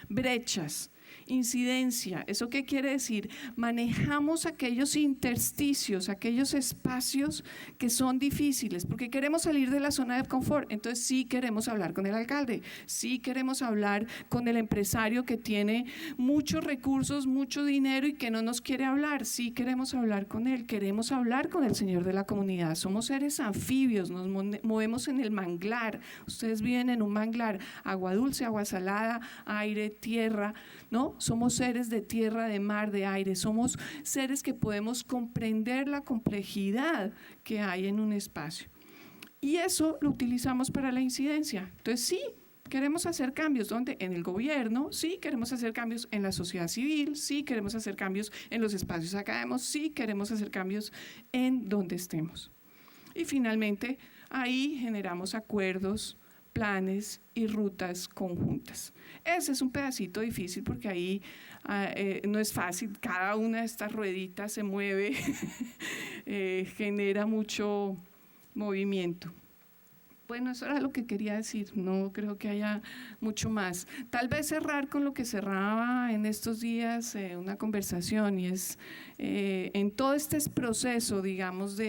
Brechas. Incidencia, ¿eso qué quiere decir? Manejamos aquellos intersticios, aquellos espacios que son difíciles, porque queremos salir de la zona de confort. Entonces sí queremos hablar con el alcalde, sí queremos hablar con el empresario que tiene muchos recursos, mucho dinero y que no nos quiere hablar, sí queremos hablar con él, queremos hablar con el señor de la comunidad. Somos seres anfibios, nos movemos en el manglar. Ustedes viven en un manglar, agua dulce, agua salada, aire, tierra, ¿no? Somos seres de tierra, de mar, de aire. Somos seres que podemos comprender la complejidad que hay en un espacio. Y eso lo utilizamos para la incidencia. Entonces, sí, queremos hacer cambios. ¿Dónde? En el gobierno, sí, queremos hacer cambios en la sociedad civil, sí, queremos hacer cambios en los espacios académicos, sí, queremos hacer cambios en donde estemos. Y finalmente, ahí generamos acuerdos, planes y rutas conjuntas. Ese es un pedacito difícil porque ahí no es fácil, cada una de estas rueditas se mueve, genera mucho movimiento. Bueno, eso era lo que quería decir, no creo que haya mucho más. Tal vez cerrar con lo que cerraba en estos días una conversación, y es en todo este proceso, digamos,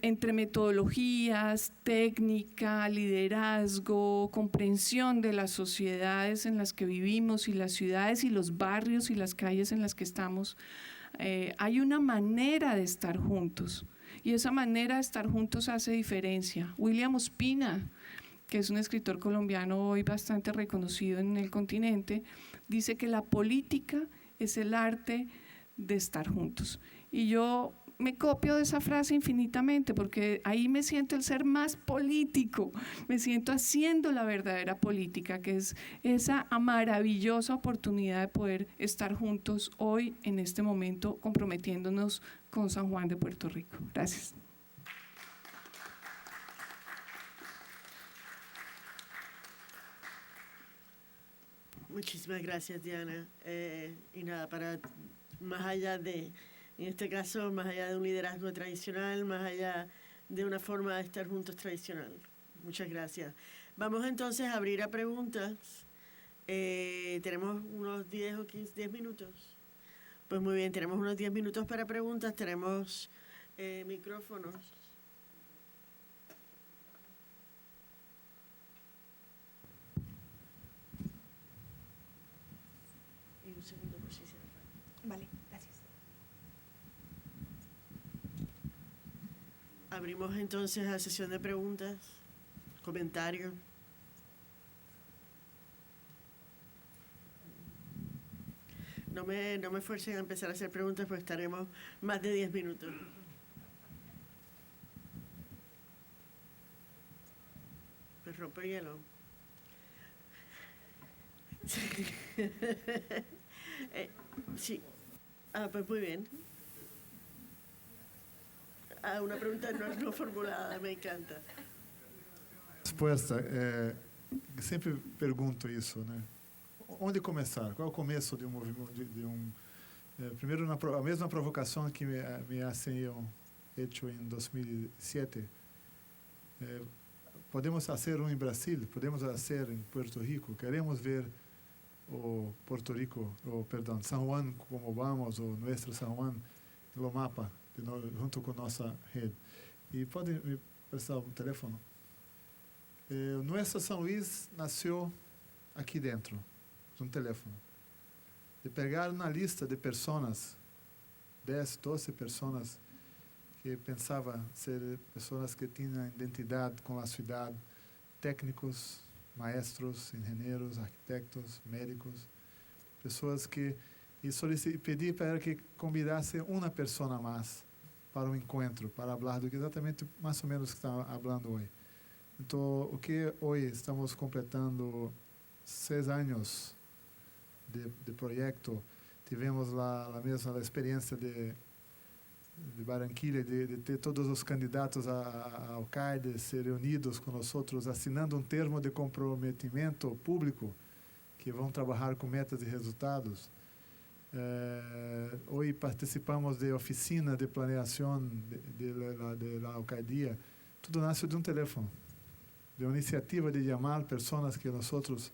entre metodologías, técnica, liderazgo, comprensión de las sociedades en las que vivimos y las ciudades y los barrios y las calles en las que estamos, hay una manera de estar juntos y esa manera de estar juntos hace diferencia. William Ospina, que es un escritor colombiano hoy bastante reconocido en el continente, dice que la política es el arte de estar juntos. Y yo me copio de esa frase infinitamente porque ahí me siento el ser más político, me siento haciendo la verdadera política, que es esa maravillosa oportunidad de poder estar juntos hoy en este momento comprometiéndonos con San Juan de Puerto Rico. Gracias. Muchísimas gracias, Diana. Y nada, para más allá de, en este caso, más allá de un liderazgo tradicional, más allá de una forma de estar juntos tradicional. Muchas gracias. Vamos entonces a abrir a preguntas. Tenemos unos 10 o 10 minutos. Pues muy bien, tenemos unos 10 minutos para preguntas. Tenemos micrófonos. Y un segundo por si se Vale, gracias. Abrimos entonces la sesión de preguntas, comentarios. No me fuercen a empezar a hacer preguntas porque estaremos más de 10 minutos. Pues rompe hielo. Sí. Pues muy bien. Una pregunta no formulada, me encanta. Resposta, sempre pergunto isso, né? Onde começar? Qual é o começo de um movimento? Primeiro, a mesma provocação que me hacen hecho em 2007. Podemos fazer em Brasil, podemos fazer em Puerto Rico. Queremos ver o Puerto Rico, San Juan como vamos, o nuestro San Juan, no mapa, junto com nossa rede. E pode me prestar um telefone? Nuestro São Luís nasceu aqui dentro, de um telefone. De pegar uma lista de pessoas, 10, 12 pessoas, que pensava ser pessoas que tinham identidade com a cidade, técnicos, maestros, engenheiros, arquitetos, médicos, pessoas que e pedi para que convidasse uma pessoa mais para o encontro, para falar do que exatamente mais ou menos que está falando hoje. Então, o que hoje estamos completando 6 anos de projeto, tivemos a mesma experiência de Barranquilla, de ter todos os candidatos a alcaldes ser reunidos com nós outros, assinando um termo de comprometimento público que vão trabalhar com metas e resultados. Hoje participamos de oficina de planeação da alcaldia. Tudo nasce de um telefone, de uma iniciativa de chamar pessoas que nós outros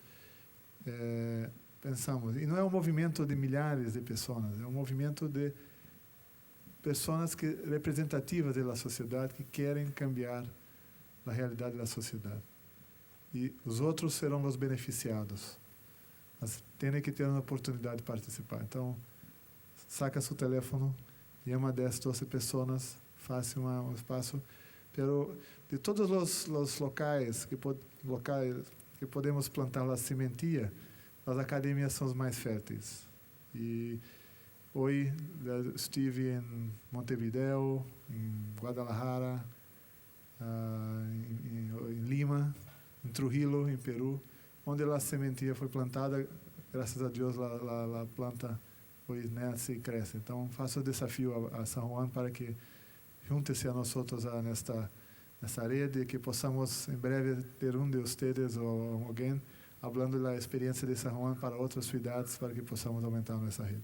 pensamos. E não é um movimento de milhares de pessoas, é um movimento de pessoas representativas da sociedade que querem cambiar a realidade da sociedade. E os outros serão os beneficiados. Mas tem que ter uma oportunidade de participar. Então, saca seu telefone, chama 10, 12 pessoas, faça um espaço. Pero de todos os locais que podemos plantar a sementia, as academias são as mais férteis. E hoje estive em Montevideo, em Guadalajara, em Lima, em Trujillo, em Peru, onde a sementia foi plantada. Graças a Deus, a planta hoje nasce e cresce. Então, faço o desafio a San Juan para que junte-se a nós outros nessa rede, que possamos em breve ter de vocês ou alguém falando da experiência de San Juan para outras cidades, para que possamos aumentar nossa rede.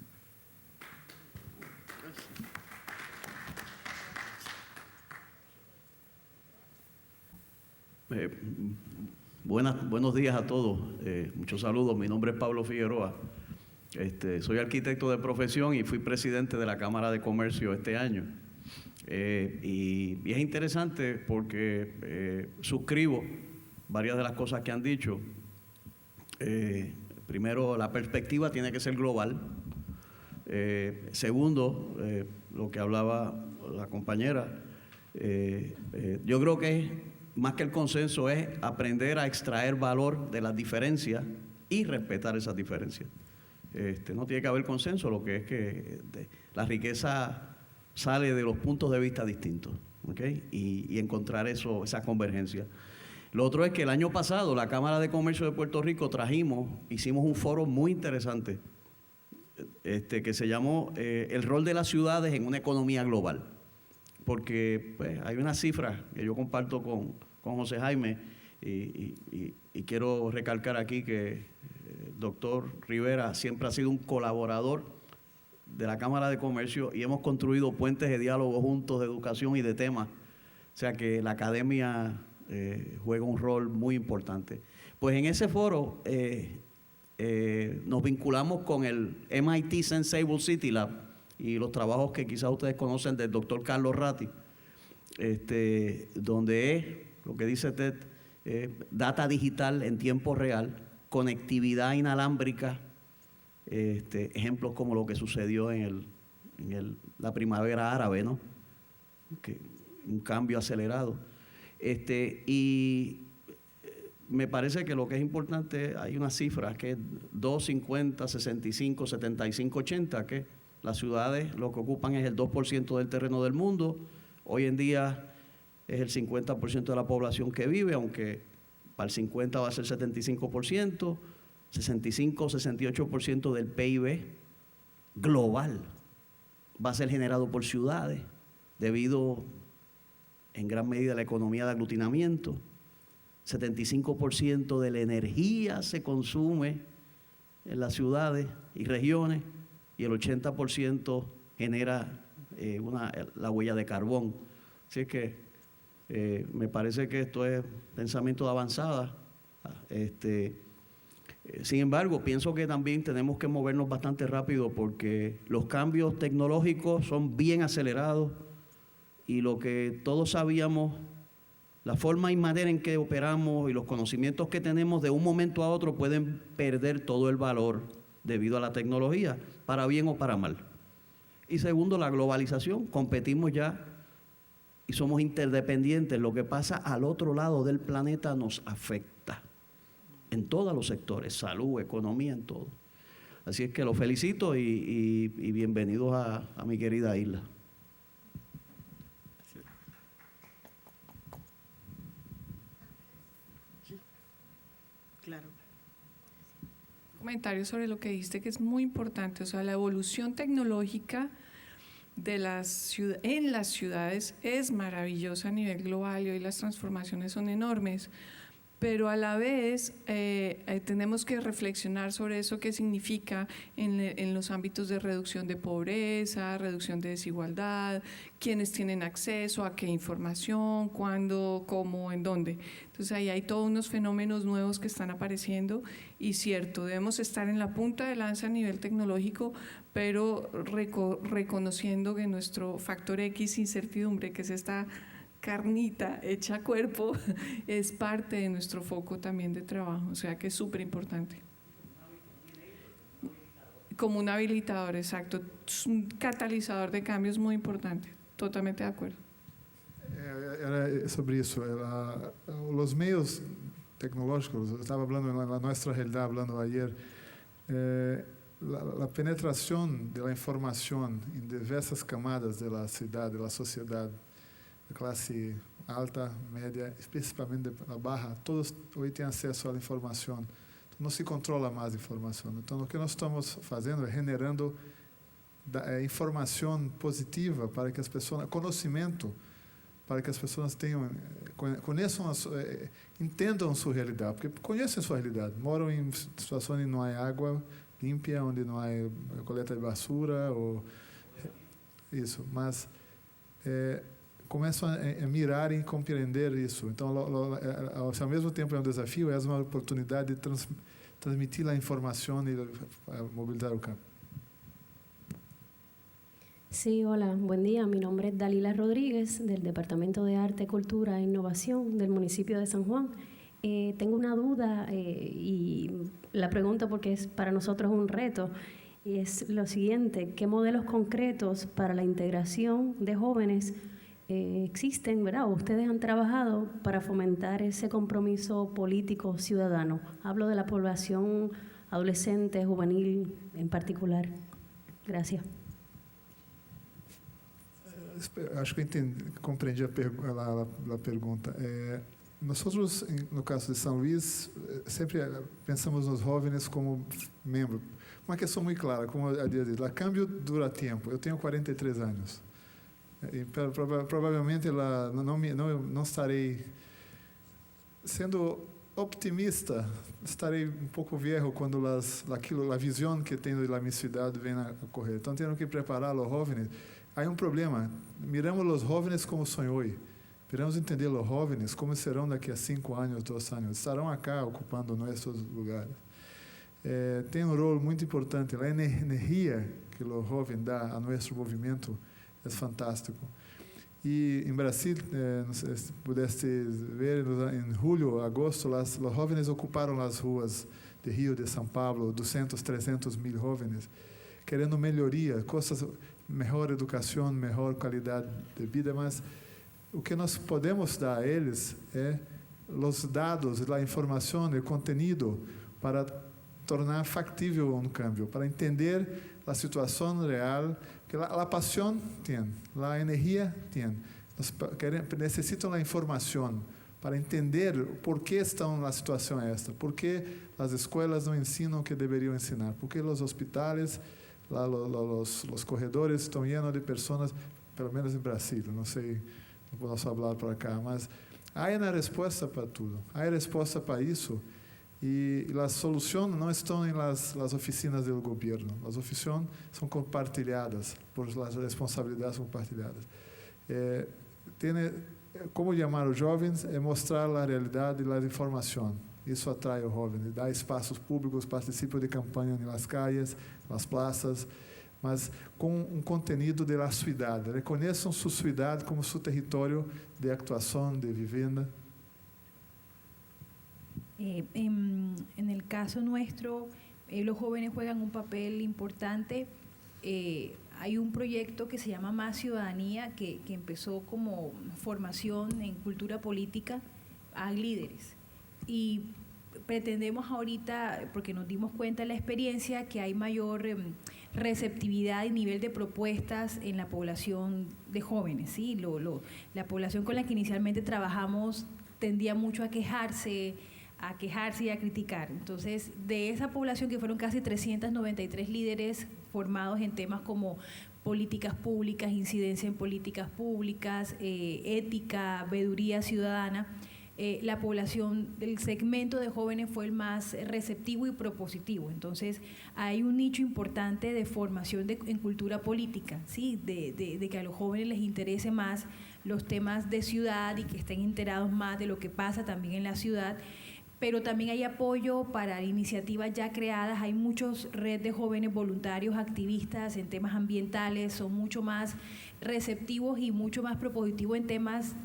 Buenos días a todos, muchos saludos. Mi nombre es Pablo Figueroa, soy arquitecto de profesión y fui presidente de la Cámara de Comercio este año. Y es interesante porque suscribo varias de las cosas que han dicho. Primero, la perspectiva tiene que ser global. Segundo, lo que hablaba la compañera, yo creo que más que el consenso es aprender a extraer valor de las diferencias y respetar esas diferencias. No tiene que haber consenso, lo que es que la riqueza sale de los puntos de vista distintos, ¿okay? Y encontrar esa convergencia. Lo otro es que el año pasado la Cámara de Comercio de Puerto Rico hicimos un foro muy interesante que se llamó El rol de las ciudades en una economía global. Porque pues, hay una cifra que yo comparto con José Jaime y quiero recalcar aquí que el doctor Rivera siempre ha sido un colaborador de la Cámara de Comercio y hemos construido puentes de diálogo juntos de educación y de temas. O sea que la academia juega un rol muy importante. Pues en ese foro nos vinculamos con el MIT Sensible City Lab y los trabajos que quizás ustedes conocen del doctor Carlos Ratti, donde es, lo que dice TED, data digital en tiempo real, conectividad inalámbrica, ejemplos como lo que sucedió la primavera árabe, ¿no? Un cambio acelerado. Y me parece que lo que es importante, hay una cifra que es 2, 50, 65, 75, 80, que las ciudades lo que ocupan es el 2% del terreno del mundo. Hoy en día es el 50% de la población que vive, aunque para el 50 va a ser 75%, 65, 68% del PIB global va a ser generado por ciudades, debido en gran medida a la economía de aglutinamiento. 75% de la energía se consume en las ciudades y regiones y el 80% genera la huella de carbón. Así que me parece que esto es pensamiento de avanzada. Sin embargo, pienso que también tenemos que movernos bastante rápido porque los cambios tecnológicos son bien acelerados y lo que todos sabíamos, la forma y manera en que operamos y los conocimientos que tenemos de un momento a otro pueden perder todo el valor debido a la tecnología, para bien o para mal. Y segundo, la globalización. Competimos ya y somos interdependientes. Lo que pasa al otro lado del planeta nos afecta en todos los sectores, salud, economía, en todo. Así es que los felicito y bienvenidos a mi querida isla. Claro. Comentario sobre lo que dijiste, que es muy importante, o sea, la evolución tecnológica de en las ciudades es maravillosa a nivel global y hoy las transformaciones son enormes, pero a la vez tenemos que reflexionar sobre eso que significa en los ámbitos de reducción de pobreza, reducción de desigualdad, quiénes tienen acceso a qué información, cuándo, cómo, en dónde. Entonces ahí hay todos unos fenómenos nuevos que están apareciendo y cierto, debemos estar en la punta de lanza a nivel tecnológico, pero reconociendo que nuestro factor X incertidumbre, que es esta carnita hecha cuerpo, es parte de nuestro foco también de trabajo, o sea que es súper importante. Como un habilitador, exacto, es un catalizador de cambios muy importante, totalmente de acuerdo. Era sobre isso, os meios tecnológicos, eu estava falando na nossa realidade, falando ayer, a penetração da informação em diversas camadas da cidade, da sociedade, da classe alta, média, especificamente da barra, todos hoje têm acesso à informação. Então, não se controla mais a informação. Então, o que nós estamos fazendo é generando informação positiva para que as pessoas, conhecimento, para que as pessoas tenham, conheçam, entendam sua realidade, porque conhecem sua realidade, moram em situações onde não há água limpa, onde não há coleta de basura, ou isso, mas começam a mirar e compreender isso. Então, ao mesmo tempo é um desafio, é uma oportunidade de transmitir a informação e mobilizar o campo. Sí, hola, buen día. Mi nombre es Dalila Rodríguez, del Departamento de Arte, Cultura e Innovación del municipio de San Juan. Tengo una duda y la pregunto porque es para nosotros un reto. Y es lo siguiente: ¿qué modelos concretos para la integración de jóvenes existen, ¿verdad? O ustedes han trabajado para fomentar ese compromiso político ciudadano? Hablo de la población adolescente, juvenil en particular. Gracias. Acho que compreendi a pergunta. Nós, no caso de São Luís, sempre pensamos nos jovens como membro. Uma questão muito clara, como a dia diz, o câmbio dura tempo. Eu tenho 43 anos. E, provavelmente não estarei sendo optimista, estarei um pouco viejo quando a visão que tenho da minha cidade vem a ocorrer. Então, tenho que preparar os jovens. Há um problema. Miramos os jovens como sonhou hoje. Queremos entender os jovens como serão daqui a 5 anos, 2 anos. Estarão acá ocupando nossos lugares. Tem um rol muito importante. A energia que o jovem dá a nosso movimento é fantástico. E em Brasil, não sei se pudeste ver, em julho, agosto, os jovens ocuparam as ruas de Rio, de São Paulo, 200, 300 mil jovens, querendo melhoria, coisas, melhor educação, melhor qualidade de vida, mas o que nós podemos dar a eles é os dados, a informação, o conteúdo para tornar factível um cambio, para entender a situação real, que a paixão tem, a energia tem. Necessitam a informação para entender por que estão na situação esta, por que as escolas não ensinam o que deveriam ensinar, por que os hospitais, os corredores estão llenos de pessoas, pelo menos em Brasil, não sei, não posso falar para cá, mas há uma resposta para tudo, há resposta para isso, e as soluções não estão nas oficinas do governo, as oficinas são compartilhadas, por as responsabilidades compartilhadas. Como chamar os jovens é mostrar a realidade e a informação. Isso atrai os jovens, dá espaços públicos, participam de campanhas nas calles, nas praças, mas com um conteúdo da cidade. Reconheçam sua cidade como seu território de atuação, de vivenda. En el caso nuestro, los jóvenes juegan un papel importante. Hay un proyecto que se llama Más Ciudadanía, que empezó como formación en cultura política a líderes. Y pretendemos ahorita, porque nos dimos cuenta de la experiencia, que hay mayor receptividad y nivel de propuestas en la población de jóvenes, ¿sí? La población con la que inicialmente trabajamos tendía mucho a quejarse y a criticar. Entonces, de esa población, que fueron casi 393 líderes formados en temas como políticas públicas, incidencia en políticas públicas, ética, veeduría ciudadana, la población, el segmento de jóvenes fue el más receptivo y propositivo. Entonces, hay un nicho importante de formación en cultura política, ¿sí? De que a los jóvenes les interese más los temas de ciudad y que estén enterados más de lo que pasa también en la ciudad. Pero también hay apoyo para iniciativas ya creadas. Hay muchos redes de jóvenes voluntarios, activistas en temas ambientales, son mucho más receptivos y mucho más propositivos en temas.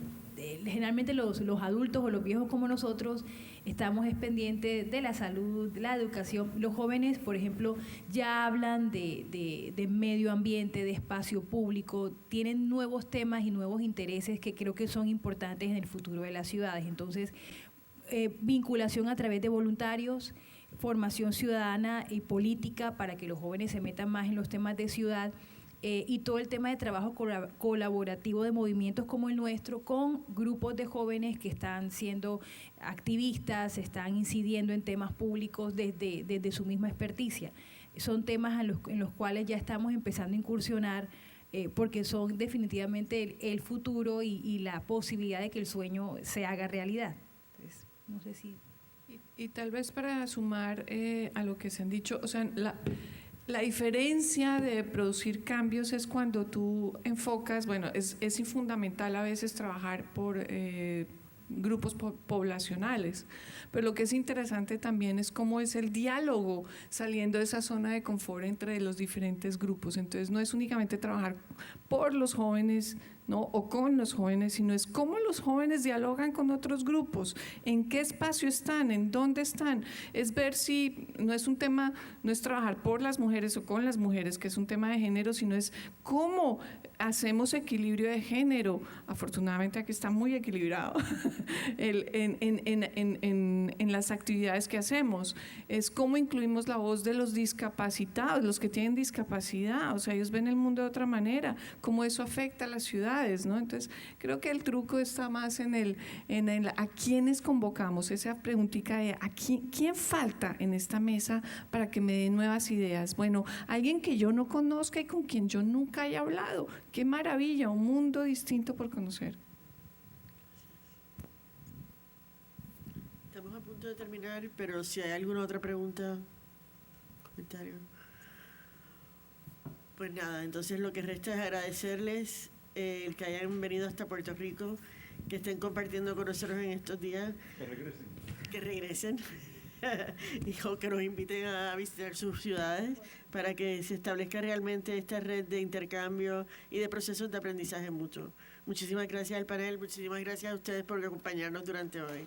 Generalmente los adultos o los viejos como nosotros estamos pendientes de la salud, de la educación. Los jóvenes, por ejemplo, ya hablan de medio ambiente, de espacio público, tienen nuevos temas y nuevos intereses que creo que son importantes en el futuro de las ciudades. Entonces, vinculación a través de voluntarios, formación ciudadana y política para que los jóvenes se metan más en los temas de ciudad, y todo el tema de trabajo colaborativo de movimientos como el nuestro con grupos de jóvenes que están siendo activistas, están incidiendo en temas públicos desde su misma experticia. Son temas en los cuales ya estamos empezando a incursionar, porque son definitivamente el futuro y la posibilidad de que el sueño se haga realidad. No sé si... Y tal vez para sumar a lo que se han dicho, o sea, la diferencia de producir cambios es cuando tú enfocas, bueno, es fundamental a veces trabajar por grupos poblacionales, pero lo que es interesante también es cómo es el diálogo saliendo de esa zona de confort entre los diferentes grupos. Entonces no es únicamente trabajar por los jóvenes, ¿no? O con los jóvenes, sino es cómo los jóvenes dialogan con otros grupos, en qué espacio están, en dónde están. Es ver si no es un tema, no es trabajar por las mujeres o con las mujeres, que es un tema de género, sino es cómo hacemos equilibrio de género. Afortunadamente aquí está muy equilibrado en las actividades que hacemos. Es cómo incluimos la voz de los discapacitados, los que tienen discapacidad, o sea, ellos ven el mundo de otra manera, cómo eso afecta a las ciudades, ¿no? Entonces, creo que el truco está más en a quiénes convocamos, esa preguntita de ¿quién falta en esta mesa para que me den nuevas ideas? Bueno, alguien que yo no conozca y con quien yo nunca haya hablado. ¡Qué maravilla! Un mundo distinto por conocer. Estamos a punto de terminar, pero si hay alguna otra pregunta, comentario. Pues nada, entonces lo que resta es agradecerles el que hayan venido hasta Puerto Rico, que estén compartiendo con nosotros en estos días. Que regresen. Y que nos inviten a visitar sus ciudades para que se establezca realmente esta red de intercambio y de procesos de aprendizaje mutuo. Muchísimas gracias al panel, muchísimas gracias a ustedes por acompañarnos durante hoy.